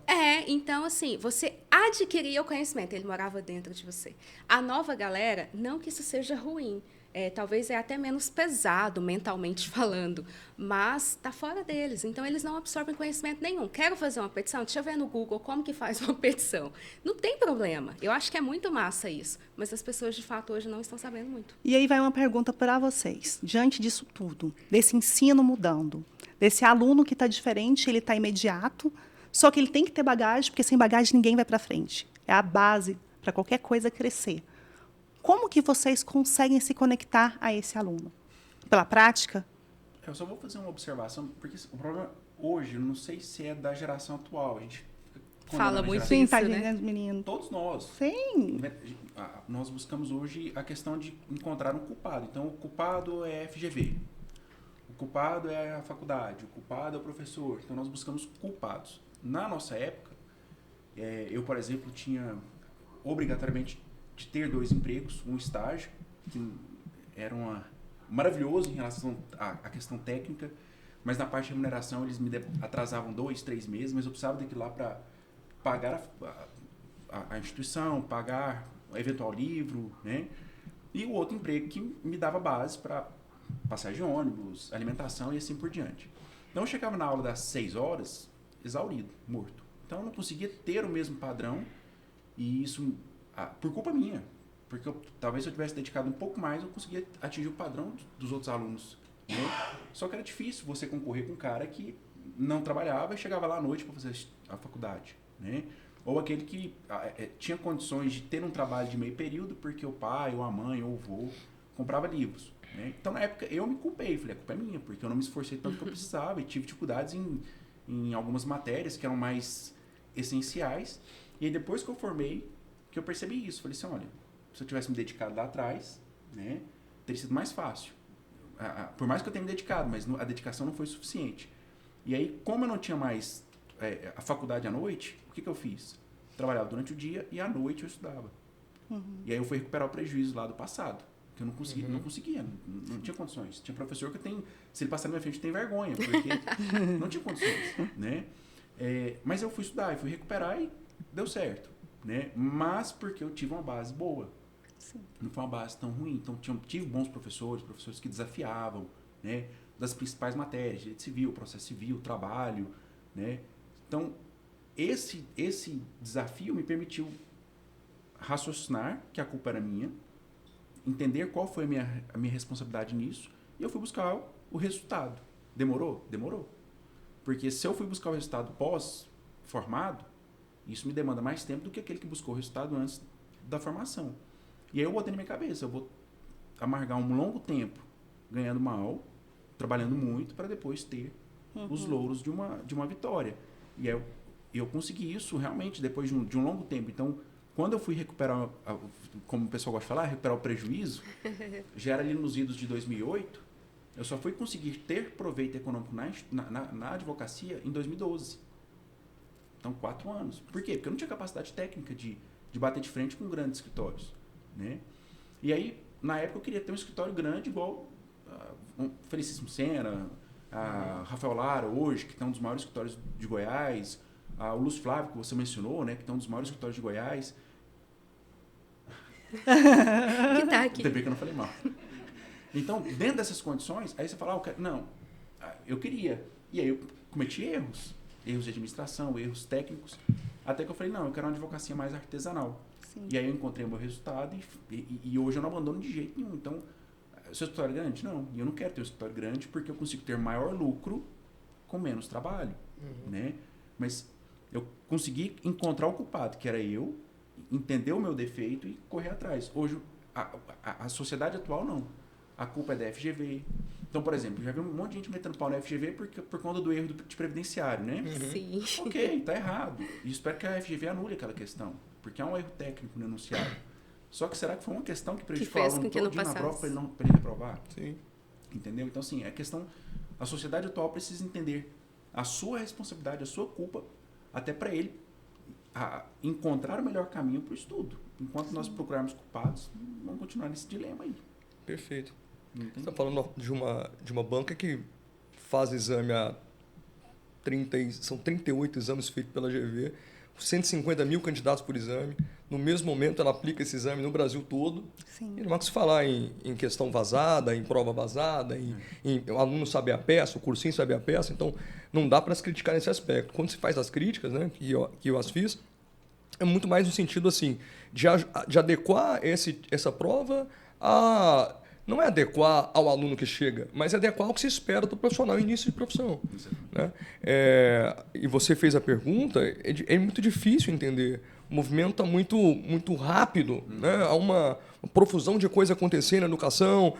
S1: Então, assim, você adquiria o conhecimento, ele morava dentro de você. A nova galera, não que isso seja ruim, talvez é até menos pesado mentalmente falando, mas está fora deles. Então, eles não absorvem conhecimento nenhum. Quero fazer uma petição? Deixa eu ver no Google como que faz uma petição. Não tem problema. Eu acho que é muito massa isso, mas as pessoas, de fato, hoje não estão sabendo muito.
S3: E aí vai uma pergunta para vocês. Diante disso tudo, desse ensino mudando, desse aluno que está diferente, ele está imediato, só que ele tem que ter bagagem, porque sem bagagem ninguém vai para frente. É a base para qualquer coisa crescer. Como que vocês conseguem se conectar a esse aluno? Pela prática?
S4: Eu só vou fazer uma observação, porque o problema hoje, eu não sei se é da geração atual. A gente
S1: fala muito
S3: Sim,
S1: isso,
S3: tá
S1: né?
S3: entendendo, menino?
S4: Todos nós.
S3: Sim.
S4: Nós buscamos hoje a questão de encontrar um culpado. Então, o culpado é a FGV. O culpado é a faculdade. O culpado é o professor. Então, nós buscamos culpados. Na nossa época, eu, por exemplo, tinha obrigatoriamente de ter 2 empregos, um estágio, que era maravilhoso em relação à questão técnica, mas na parte de remuneração eles me atrasavam 2, 3 meses, mas eu precisava daquilo lá para pagar a instituição, pagar o eventual livro, né? E o outro emprego que me dava base para passagem de ônibus, alimentação e assim por diante. Então eu chegava na aula das 6 horas, exaurido, morto. Então eu não conseguia ter o mesmo padrão e isso... por culpa minha, porque talvez se eu tivesse dedicado um pouco mais, eu conseguia atingir o padrão dos outros alunos. Né? Só que era difícil você concorrer com um cara que não trabalhava e chegava lá à noite para fazer a faculdade. Né? Ou aquele que tinha condições de ter um trabalho de meio período porque o pai, ou a mãe, ou o avô comprava livros. Né? Então, na época, eu me culpei. Falei, a culpa é minha, porque eu não me esforcei tanto que eu precisava e tive dificuldades em algumas matérias que eram mais essenciais. E aí, depois que eu formei, que eu percebi isso. Falei assim, olha, se eu tivesse me dedicado lá atrás, né, teria sido mais fácil. Por mais que eu tenha me dedicado, mas a dedicação não foi suficiente. E aí, como eu não tinha mais a faculdade à noite, o que eu fiz? Trabalhava durante o dia e à noite eu estudava. E aí eu fui recuperar o prejuízo lá do passado, que eu não conseguia, não tinha condições. Tinha professor que se ele passar na minha frente, tem vergonha, porque não tinha condições, né? Mas eu fui estudar e fui recuperar e deu certo. Né? Mas porque eu tive uma base boa. Sim. Não foi uma base tão ruim. Então, tive bons professores que desafiavam. né? Das principais matérias, direito civil, processo civil, trabalho, né? Então, esse desafio me permitiu raciocinar que a culpa era minha, entender qual foi a minha responsabilidade nisso, e eu fui buscar o resultado. Demorou? Demorou. Porque se eu fui buscar o resultado pós-formado, isso me demanda mais tempo do que aquele que buscou o resultado antes da formação. E aí eu botei na minha cabeça, eu vou amargar um longo tempo ganhando mal, trabalhando muito, para depois ter os louros de uma vitória. E aí eu consegui isso realmente depois de um longo tempo. Então, quando eu fui recuperar, como o pessoal gosta de falar, recuperar o prejuízo, já era ali nos idos de 2008, eu só fui conseguir ter proveito econômico na advocacia em 2012. Então, 4 anos. Por quê? Porque eu não tinha capacidade técnica de bater de frente com grandes escritórios, né? E aí, na época, eu queria ter um escritório grande, igual Felicíssimo Sena, a Rafael Lara, hoje, que é um dos maiores escritórios de Goiás, o Lúcio Flávio, que você mencionou, né, que é um dos maiores escritórios de Goiás.
S1: Que tá aqui.
S4: Ainda bem que eu não falei mal. Então, dentro dessas condições, aí você fala, eu queria. E aí eu cometi erros de administração, erros técnicos, até que eu falei, não, eu quero uma advocacia mais artesanal.
S3: Sim.
S4: E aí eu encontrei o meu resultado e hoje eu não abandono de jeito nenhum. Então, seu escritório é grande? Não. E eu não quero ter um escritório grande porque eu consigo ter maior lucro com menos trabalho, né? Mas eu consegui encontrar o culpado, que era eu, entender o meu defeito e correr atrás. Hoje, a sociedade atual, não. A culpa é da FGV. Então, por exemplo, já vi um monte de gente metendo pau na FGV por conta do erro de previdenciário, né?
S1: Sim.
S4: Ok, tá errado. E espero que a FGV anule aquela questão, porque é um erro técnico no enunciado. Só que será que foi uma questão que prejudicou o aluno todo na prova para ele reprovar?
S2: Sim.
S4: Entendeu? Então, assim, a sociedade atual precisa entender a sua responsabilidade, a sua culpa, até para ele encontrar o melhor caminho para o estudo. Enquanto nós procurarmos culpados, vamos continuar nesse dilema aí.
S2: Perfeito.
S4: Entendi.
S2: Você está falando de uma banca que faz exame são 38 exames feitos pela GV, 150 mil candidatos por exame. No mesmo momento, ela aplica esse exame no Brasil todo.
S3: Sim.
S2: E não há que se falar em questão vazada, em prova vazada, em o aluno saber a peça, o cursinho saber a peça. Então, não dá para se criticar nesse aspecto. Quando se faz as críticas, né, que eu as fiz, é muito mais no sentido assim, de adequar essa prova a... Não é adequar ao aluno que chega, mas é adequar ao que se espera do profissional início de profissão. Né? E você fez a pergunta, é muito difícil entender. O movimento está muito rápido, né? Há uma profusão de coisa acontecendo na educação.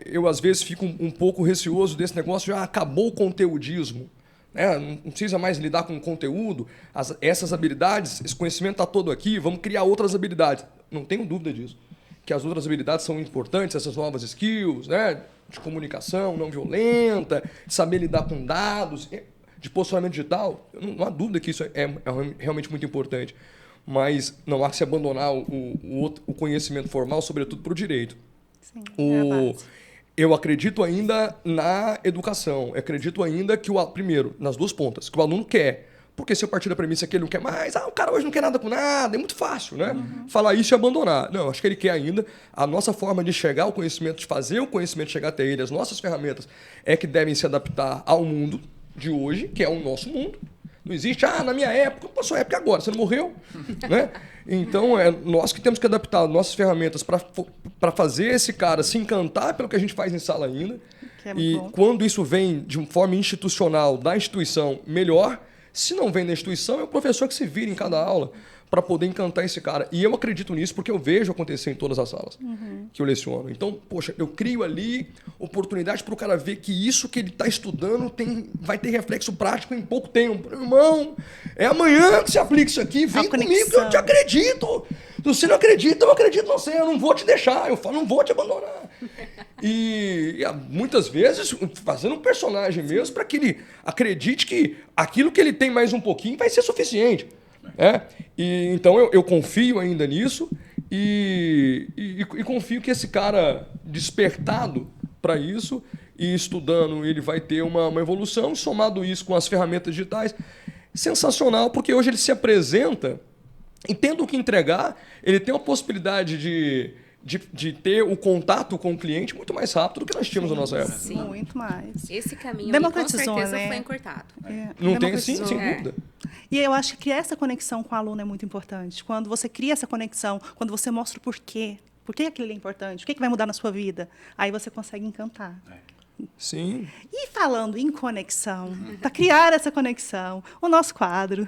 S2: Eu, às vezes, fico um pouco receoso desse negócio, já acabou o conteudismo. Não precisa mais lidar com o conteúdo, essas habilidades, esse conhecimento está todo aqui, vamos criar outras habilidades. Não tenho dúvida disso. Que as outras habilidades são importantes, essas novas skills, né? De comunicação não violenta, de saber lidar com dados, de posicionamento digital. Não há dúvida que isso é realmente muito importante. Mas não há que se abandonar o conhecimento formal, sobretudo para o direito.
S3: Sim,
S2: Eu acredito ainda na educação. Eu acredito ainda que, primeiro, nas duas pontas, que o aluno quer. Porque se eu partir da premissa que ele não quer mais, o cara hoje não quer nada com nada, é muito fácil, né? Falar isso e abandonar. Não, acho que ele quer ainda. A nossa forma de chegar ao conhecimento, de fazer o conhecimento chegar até ele, as nossas ferramentas, é que devem se adaptar ao mundo de hoje, que é o nosso mundo. Não existe, na minha época, a sua época é agora, você não morreu? Né? Então, é nós que temos que adaptar nossas ferramentas para fazer esse cara se encantar pelo que a gente faz em sala ainda. E bom. Quando isso vem de uma forma institucional, da instituição, melhor. Se não vem da instituição, é o professor que se vira em cada aula para poder encantar esse cara. E eu acredito nisso porque eu vejo acontecer em todas as salas que eu leciono. Então, poxa, eu crio ali oportunidade para o cara ver que isso que ele está estudando vai ter reflexo prático em pouco tempo. Irmão, é amanhã que você aplica isso aqui, vem comigo que eu te acredito. Se você não acredita, eu acredito em você, eu não vou te deixar, eu falo, não vou te abandonar. E muitas vezes fazendo um personagem mesmo para que ele acredite que aquilo que ele tem mais um pouquinho vai ser suficiente. E então eu confio ainda nisso e confio que esse cara despertado para isso e estudando ele vai ter uma evolução, somado isso com as ferramentas digitais, sensacional, porque hoje ele se apresenta e tendo o que entregar, ele tem a possibilidade de ter o contato com o cliente muito mais rápido do que nós tínhamos na nossa época.
S1: Sim.
S3: Muito mais.
S1: Esse caminho aí, com
S3: Democratizou,
S1: certeza
S3: né?
S1: foi encurtado.
S2: Não tem, sim,
S3: Democratizou.
S2: sem dúvida.
S3: E eu acho que criar essa conexão com o aluno é muito importante. Quando você cria essa conexão, quando você mostra o porquê, por que aquilo é importante, o que vai mudar na sua vida, aí você consegue encantar.
S2: Sim.
S3: E falando em conexão, para criar essa conexão, o nosso quadro,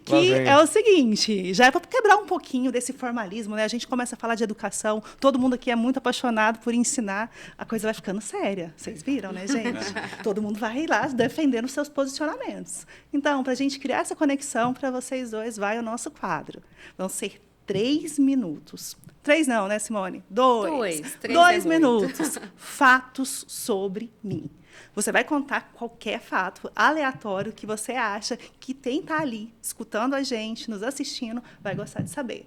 S3: que
S2: Lá vem.
S3: é o seguinte, já é para quebrar um pouquinho desse formalismo, né? A gente começa a falar de educação, todo mundo aqui é muito apaixonado por ensinar, a coisa vai ficando séria. Vocês viram, né, gente? Todo mundo vai lá defendendo os seus posicionamentos. Então, para a gente criar essa conexão, para vocês dois, vai o nosso quadro. Vão ser 3 minutos. 3 não, né, Simone? 2.
S1: 3
S3: 2
S1: é muito.
S3: minutos. Fatos sobre mim. Você vai contar qualquer fato aleatório que você acha que quem está ali, escutando a gente, nos assistindo, vai gostar de saber.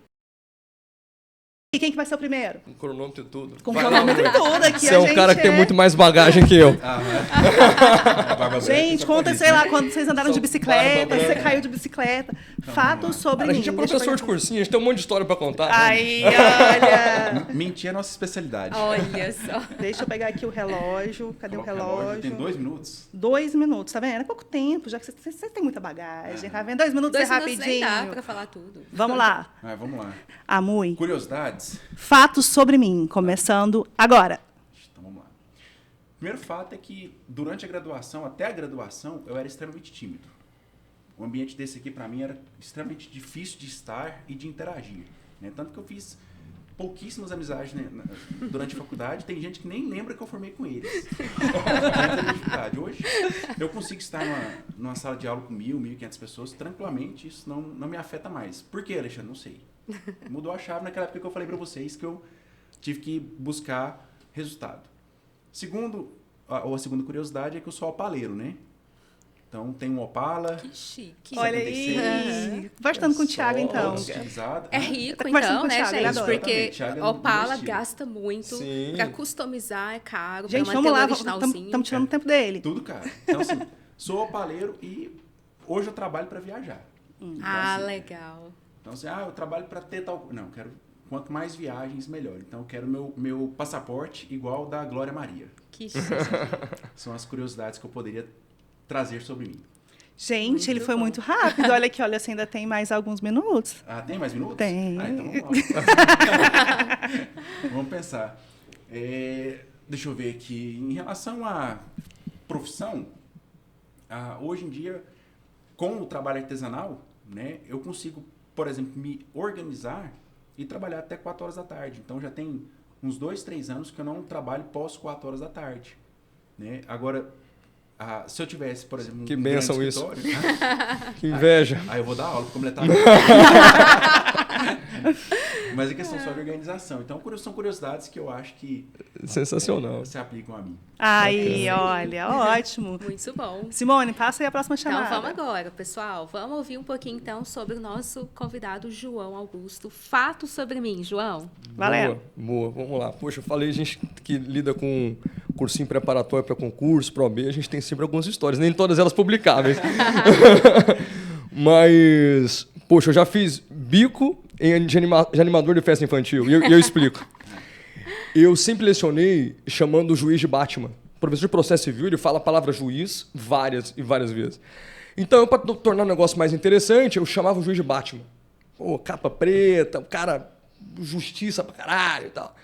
S3: E quem que vai ser o primeiro?
S2: Com cronômetro e tudo.
S3: Com
S2: Vai
S3: cronômetro
S2: lá,
S3: e tudo aqui.
S2: Você é um cara que tem muito mais bagagem que eu.
S3: Gente, conta, sei lá, quando vocês andaram de
S2: São
S3: bicicleta,
S2: barba
S3: você
S2: branca.
S3: caiu de bicicleta. Fatos sobre
S2: Cara, a
S3: mim.
S2: gente é
S3: Deixa eu
S2: professor de
S3: pegar-
S2: cursinho, a gente tem um monte de história pra contar.
S3: Aí, olha.
S4: Mentir é a nossa especialidade.
S1: Olha só.
S3: Deixa eu pegar aqui o relógio. Cadê o
S4: Coloca
S3: relógio?
S4: Tem 2 minutos.
S3: 2 minutos, tá vendo? É pouco tempo, já que você tem muita bagagem, tá vendo? 2 minutos
S1: 2
S3: é
S1: minutos nem dá
S3: rapidinho.
S1: pra falar tudo.
S3: Vamos lá.
S4: Vamos lá.
S3: Amui,
S4: Curiosidades?
S3: fatos sobre mim, começando agora.
S4: Então vamos lá. Primeiro fato é que durante a graduação, até a graduação, eu era extremamente tímido. O ambiente desse aqui, para mim, era extremamente difícil de estar e de interagir. Né? Tanto que eu fiz pouquíssimas amizades, né, durante a faculdade. Tem gente que nem lembra que eu formei com eles. Essa é a dificuldade. Hoje, eu consigo estar numa sala de aula com 1.000, 1.500 pessoas tranquilamente. Isso não me afeta mais. Por quê, Alexandre? Não sei. Mudou a chave naquela época que eu falei para vocês que eu tive que buscar resultado. A segunda curiosidade é que eu sou opaleiro, né? Então, tem um Opala.
S1: Que chique.
S3: Olha
S4: 76.
S3: aí. Conversando com o Thiago, então.
S4: todo estilizado.
S1: É rico,
S3: Tá conversando
S1: então,
S3: com o
S1: né,
S3: Thiago, ele
S1: gente?
S3: adora.
S1: Porque
S4: Exatamente, Thiago é no
S1: Opala
S4: estilo.
S1: gasta muito.
S2: Sim.
S1: Pra customizar é caro.
S3: Gente,
S1: pra
S3: vamos lá,
S1: manter o originalzinho.
S3: estamos tirando o tempo dele.
S4: Tudo, cara. Então, assim, sou opaleiro e hoje eu trabalho para viajar. Então, assim,
S1: Legal.
S4: Então, assim, eu trabalho para ter tal... Não, quero... Quanto mais viagens, melhor. Então, eu quero meu passaporte igual da Glória Maria.
S1: Que chique.
S4: São as curiosidades que eu poderia trazer sobre mim.
S3: Gente,
S1: Muito
S3: ele foi
S1: bom.
S3: muito rápido. Olha aqui, olha, você ainda tem mais alguns minutos.
S4: Tem mais minutos?
S3: Tem.
S4: Então vamos lá. Vamos pensar. Deixa eu ver aqui. Em relação à profissão, hoje em dia, com o trabalho artesanal, né, eu consigo, por exemplo, me organizar e trabalhar até 4 horas da tarde. Então, já tem uns 2, 3 anos que eu não trabalho pós 4 horas da tarde. Né? Agora, se eu tivesse, por exemplo,
S2: Que
S4: um
S2: bênção
S4: grande
S2: isso.
S4: escritório...
S2: Que inveja.
S4: Aí eu vou dar aula para completar. Mas é questão só de organização. Então, são curiosidades que eu acho que
S2: Sensacional.
S4: se aplicam a mim.
S3: Aí, olha, ótimo.
S1: Muito bom.
S3: Simone, passa aí a próxima chamada.
S1: Então, vamos agora, pessoal. Vamos ouvir um pouquinho, então, sobre o nosso convidado, João Augusto. Fatos sobre mim, João.
S3: Valeu.
S2: Boa, vamos lá. Poxa, eu falei, a gente que lida com cursinho preparatório para concurso, para OAB, a gente tem sempre algumas histórias, nem todas elas publicáveis. Mas, poxa, eu já fiz bico de animador de festa infantil, e eu explico. Eu sempre lecionei chamando o juiz de Batman. O professor de processo civil, ele fala a palavra juiz várias e várias vezes. Então, para tornar o negócio mais interessante, eu chamava o juiz de Batman. Pô, capa preta, o cara, justiça pra caralho e tal.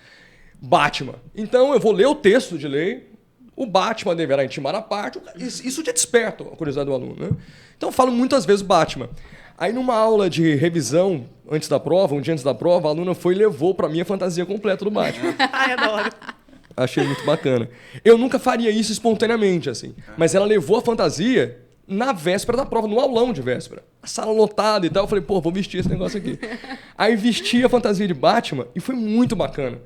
S2: Batman. Então, eu vou ler o texto de lei, o Batman deverá intimar a parte, isso já desperta a curiosidade do aluno, né? Então, eu falo muitas vezes Batman. Aí, numa aula de revisão, antes da prova, um dia antes da prova, a aluna foi e levou pra mim a fantasia completa do Batman.
S3: Ai, adoro.
S2: Achei muito bacana. Eu nunca faria isso espontaneamente, assim. Mas ela levou a fantasia na véspera da prova, no aulão de véspera. A sala lotada e tal. Eu falei, pô, vou vestir esse negócio aqui. Aí vesti a fantasia de Batman e foi muito bacana.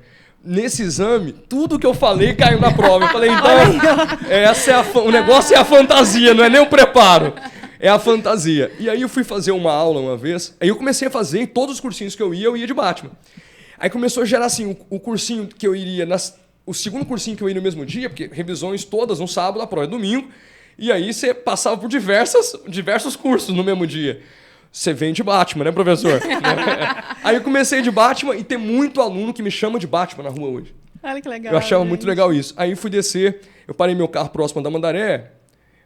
S2: Nesse exame, tudo que eu falei caiu na prova. Eu falei, então, o negócio é a fantasia, não é nem o preparo. É a fantasia. E aí eu fui fazer uma aula uma vez, aí eu comecei a fazer, em todos os cursinhos que eu ia de Batman. Aí começou a gerar assim, o cursinho que eu iria, o segundo cursinho que eu ia no mesmo dia, porque revisões todas no sábado, a prova é domingo, e aí você passava por diversos cursos no mesmo dia. você vem de Batman, né, professor? Aí eu comecei de Batman e tem muito aluno que me chama de Batman na rua hoje.
S3: Olha que legal.
S2: Eu achava
S3: gente.
S2: muito legal isso. Aí fui descer, eu parei meu carro próximo da Mandaré,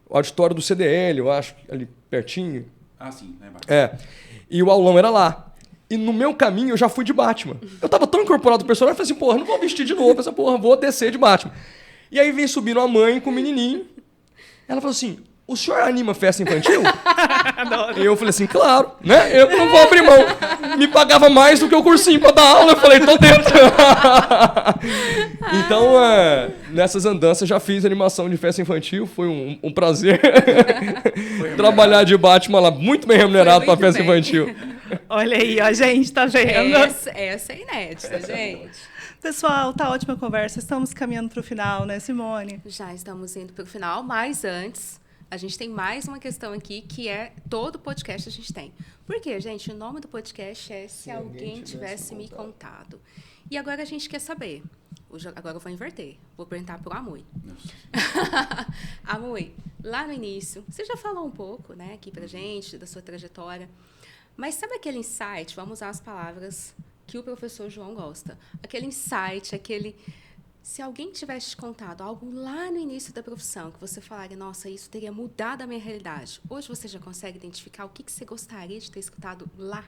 S2: o auditório do CDL, eu acho, ali pertinho.
S4: Ah, sim, né, Batman?
S2: É. E o aulão era lá. E no meu caminho eu já fui de Batman. Eu tava tão incorporado no personagem, eu falei assim, porra, não vou vestir de novo essa porra, vou descer de Batman. E aí vem subindo a mãe com o menininho. Ela falou assim, o senhor anima festa infantil? E eu falei assim, claro, né? Eu não vou abrir mão. Me pagava mais do que o cursinho pra dar aula. Eu falei, tô dentro. Então, nessas andanças já fiz animação de festa infantil. Foi um prazer trabalhar de Batman lá, muito bem remunerado pra festa infantil.
S3: Olha aí, ó, gente, tá vendo?
S1: Essa é inédita, gente.
S3: Pessoal, tá ótima a conversa. Estamos caminhando para o final, né, Simone?
S1: Já estamos indo para o final, mas antes, a gente tem mais uma questão aqui, que é todo podcast a gente tem. Por quê, gente? O nome do podcast é Se Alguém Tivesse Me Contado. E agora a gente quer saber. Agora eu vou inverter. Vou perguntar para o Amui. Amui, lá no início, você já falou um pouco, né, aqui pra gente, da sua trajetória. Mas sabe aquele insight, vamos usar as palavras que o professor João gosta, aquele insight, se alguém tivesse te contado algo lá no início da profissão, que você falaria, nossa, isso teria mudado a minha realidade, hoje você já consegue identificar o que você gostaria de ter escutado lá?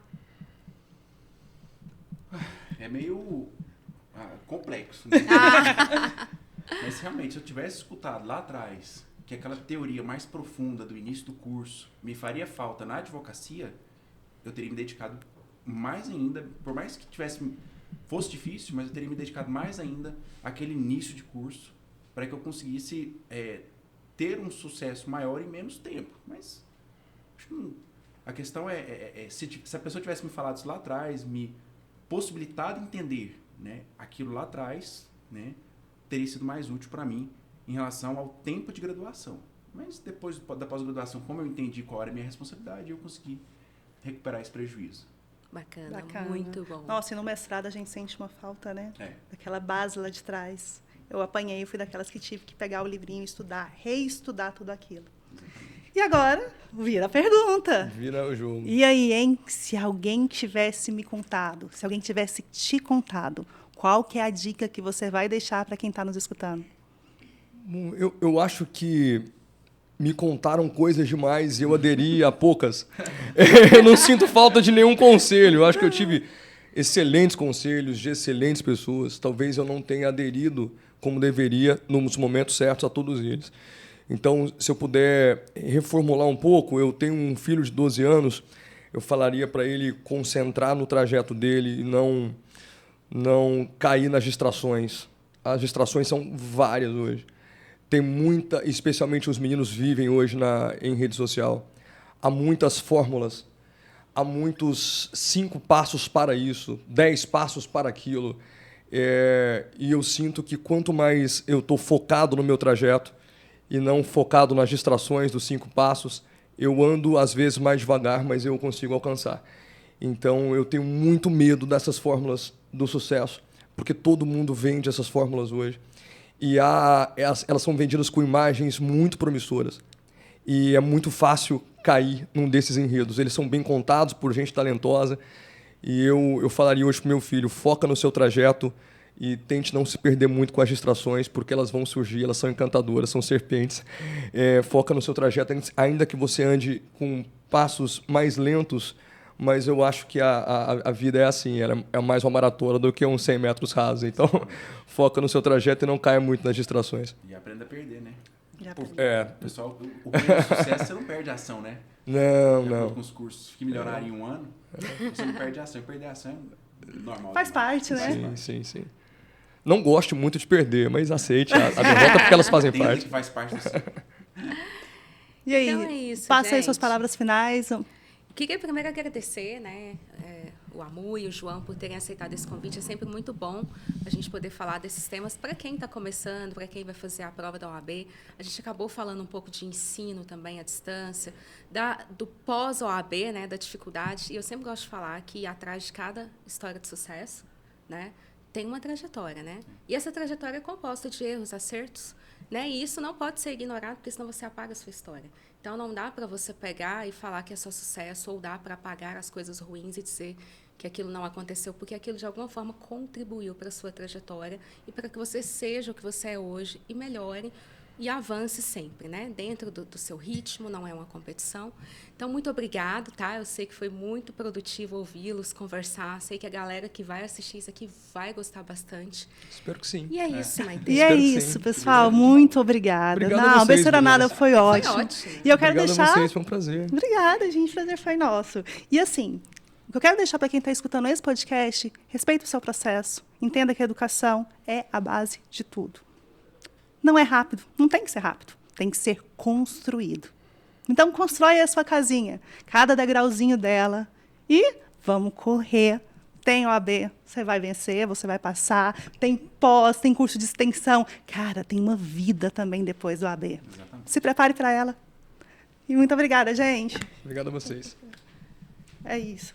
S4: É meio complexo, né? Mas realmente, se eu tivesse escutado lá atrás que aquela teoria mais profunda do início do curso me faria falta na advocacia, eu teria me dedicado mais ainda, por mais que fosse difícil, mas eu teria me dedicado mais ainda àquele início de curso para que eu conseguisse ter um sucesso maior em menos tempo. Mas acho que a questão se a pessoa tivesse me falado isso lá atrás, me possibilitado entender, né, aquilo lá atrás, né, teria sido mais útil para mim em relação ao tempo de graduação. Mas depois da pós-graduação, como eu entendi qual era a minha responsabilidade, eu consegui recuperar esse prejuízo.
S1: Bacana, muito bom.
S3: Nossa, e no mestrado a gente sente uma falta, né? Daquela base lá de trás. Eu apanhei, fui daquelas que tive que pegar o livrinho e estudar, reestudar tudo aquilo. E agora, vira a pergunta.
S2: Vira o jogo.
S3: E aí, hein? Se alguém tivesse me contado, se alguém tivesse te contado, qual que é a dica que você vai deixar para quem está nos escutando?
S2: Eu acho que me contaram coisas demais e eu aderi a poucas. Eu não sinto falta de nenhum conselho. Eu acho que eu tive excelentes conselhos de excelentes pessoas. Talvez eu não tenha aderido como deveria nos momentos certos a todos eles. Então, se eu puder reformular um pouco, eu tenho um filho de 12 anos, eu falaria para ele concentrar no trajeto dele e não cair nas distrações. As distrações são várias hoje. Tem muita, especialmente os meninos vivem hoje em rede social. Há muitas fórmulas, há muitos 5 passos para isso, 10 passos para aquilo. E eu sinto que quanto mais eu estou focado no meu trajeto e não focado nas distrações dos 5 passos, eu ando às vezes mais devagar, mas eu consigo alcançar. Então eu tenho muito medo dessas fórmulas do sucesso, porque todo mundo vende essas fórmulas hoje. E elas são vendidas com imagens muito promissoras. E é muito fácil cair num desses enredos. Eles são bem contados por gente talentosa. E eu falaria hoje para o meu filho, foca no seu trajeto e tente não se perder muito com as distrações, porque elas vão surgir, elas são encantadoras, são serpentes. Foca no seu trajeto, ainda que você ande com passos mais lentos, mas eu acho que a vida é assim, ela é mais uma maratona do que uns 100 metros rasos. Então, foca no seu trajeto e não caia muito nas distrações.
S4: E aprenda a perder, né?
S2: Pessoal,
S4: o prêmio de sucesso, você não perde a ação, né?
S2: Não.
S4: Com os cursos que melhorarem em um ano, você não perde a ação. E perder a ação é normal.
S3: Faz parte, né?
S2: Sim. Não gosto muito de perder, mas aceite a derrota porque elas fazem parte.
S4: Que faz parte disso.
S3: E aí,
S1: então é isso,
S3: passa aí
S1: gente.
S3: suas palavras finais.
S1: Queria primeiro agradecer, né, o Amu e o João por terem aceitado esse convite. É sempre muito bom a gente poder falar desses temas para quem está começando, para quem vai fazer a prova da OAB. A gente acabou falando um pouco de ensino também à distância, do pós-OAB, né, da dificuldade. E eu sempre gosto de falar que atrás de cada história de sucesso, né, tem uma trajetória, né? E essa trajetória é composta de erros, acertos. né? E isso não pode ser ignorado, porque senão você apaga a sua história. Então, não dá para você pegar e falar que é só sucesso, ou dá para apagar as coisas ruins e dizer que aquilo não aconteceu, porque aquilo, de alguma forma, contribuiu para a sua trajetória e para que você seja o que você é hoje e melhore e avance sempre, né? Dentro do seu ritmo, não é uma competição. Então, muito obrigado, tá? Eu sei que foi muito produtivo ouvi-los, conversar. Sei que a galera que vai assistir isso aqui vai gostar bastante.
S2: Espero que sim.
S1: E é isso, Maite.
S3: E é
S2: Espero que
S3: isso,
S2: sim.
S3: pessoal. Muito obrigada.
S2: Obrigado a
S3: Não,
S2: vocês,
S3: besteira nada,
S2: meninas.
S3: foi ótimo.
S1: ótimo.
S3: E eu quero
S2: Obrigado
S3: deixar...
S2: a vocês, foi um prazer.
S3: Obrigada, gente. O prazer foi nosso. E assim, o que eu quero deixar para quem está escutando esse podcast, respeite o seu processo. Entenda que a educação é a base de tudo. Não é rápido, não tem que ser rápido. Tem que ser construído. Então, constrói a sua casinha, cada degrauzinho dela, e vamos correr. Tem OAB, você vai vencer, você vai passar. Tem pós, tem curso de extensão. Cara, tem uma vida também depois do OAB.
S4: Exatamente.
S3: Se prepare para ela. E muito obrigada, gente.
S2: Obrigado a vocês.
S3: É isso.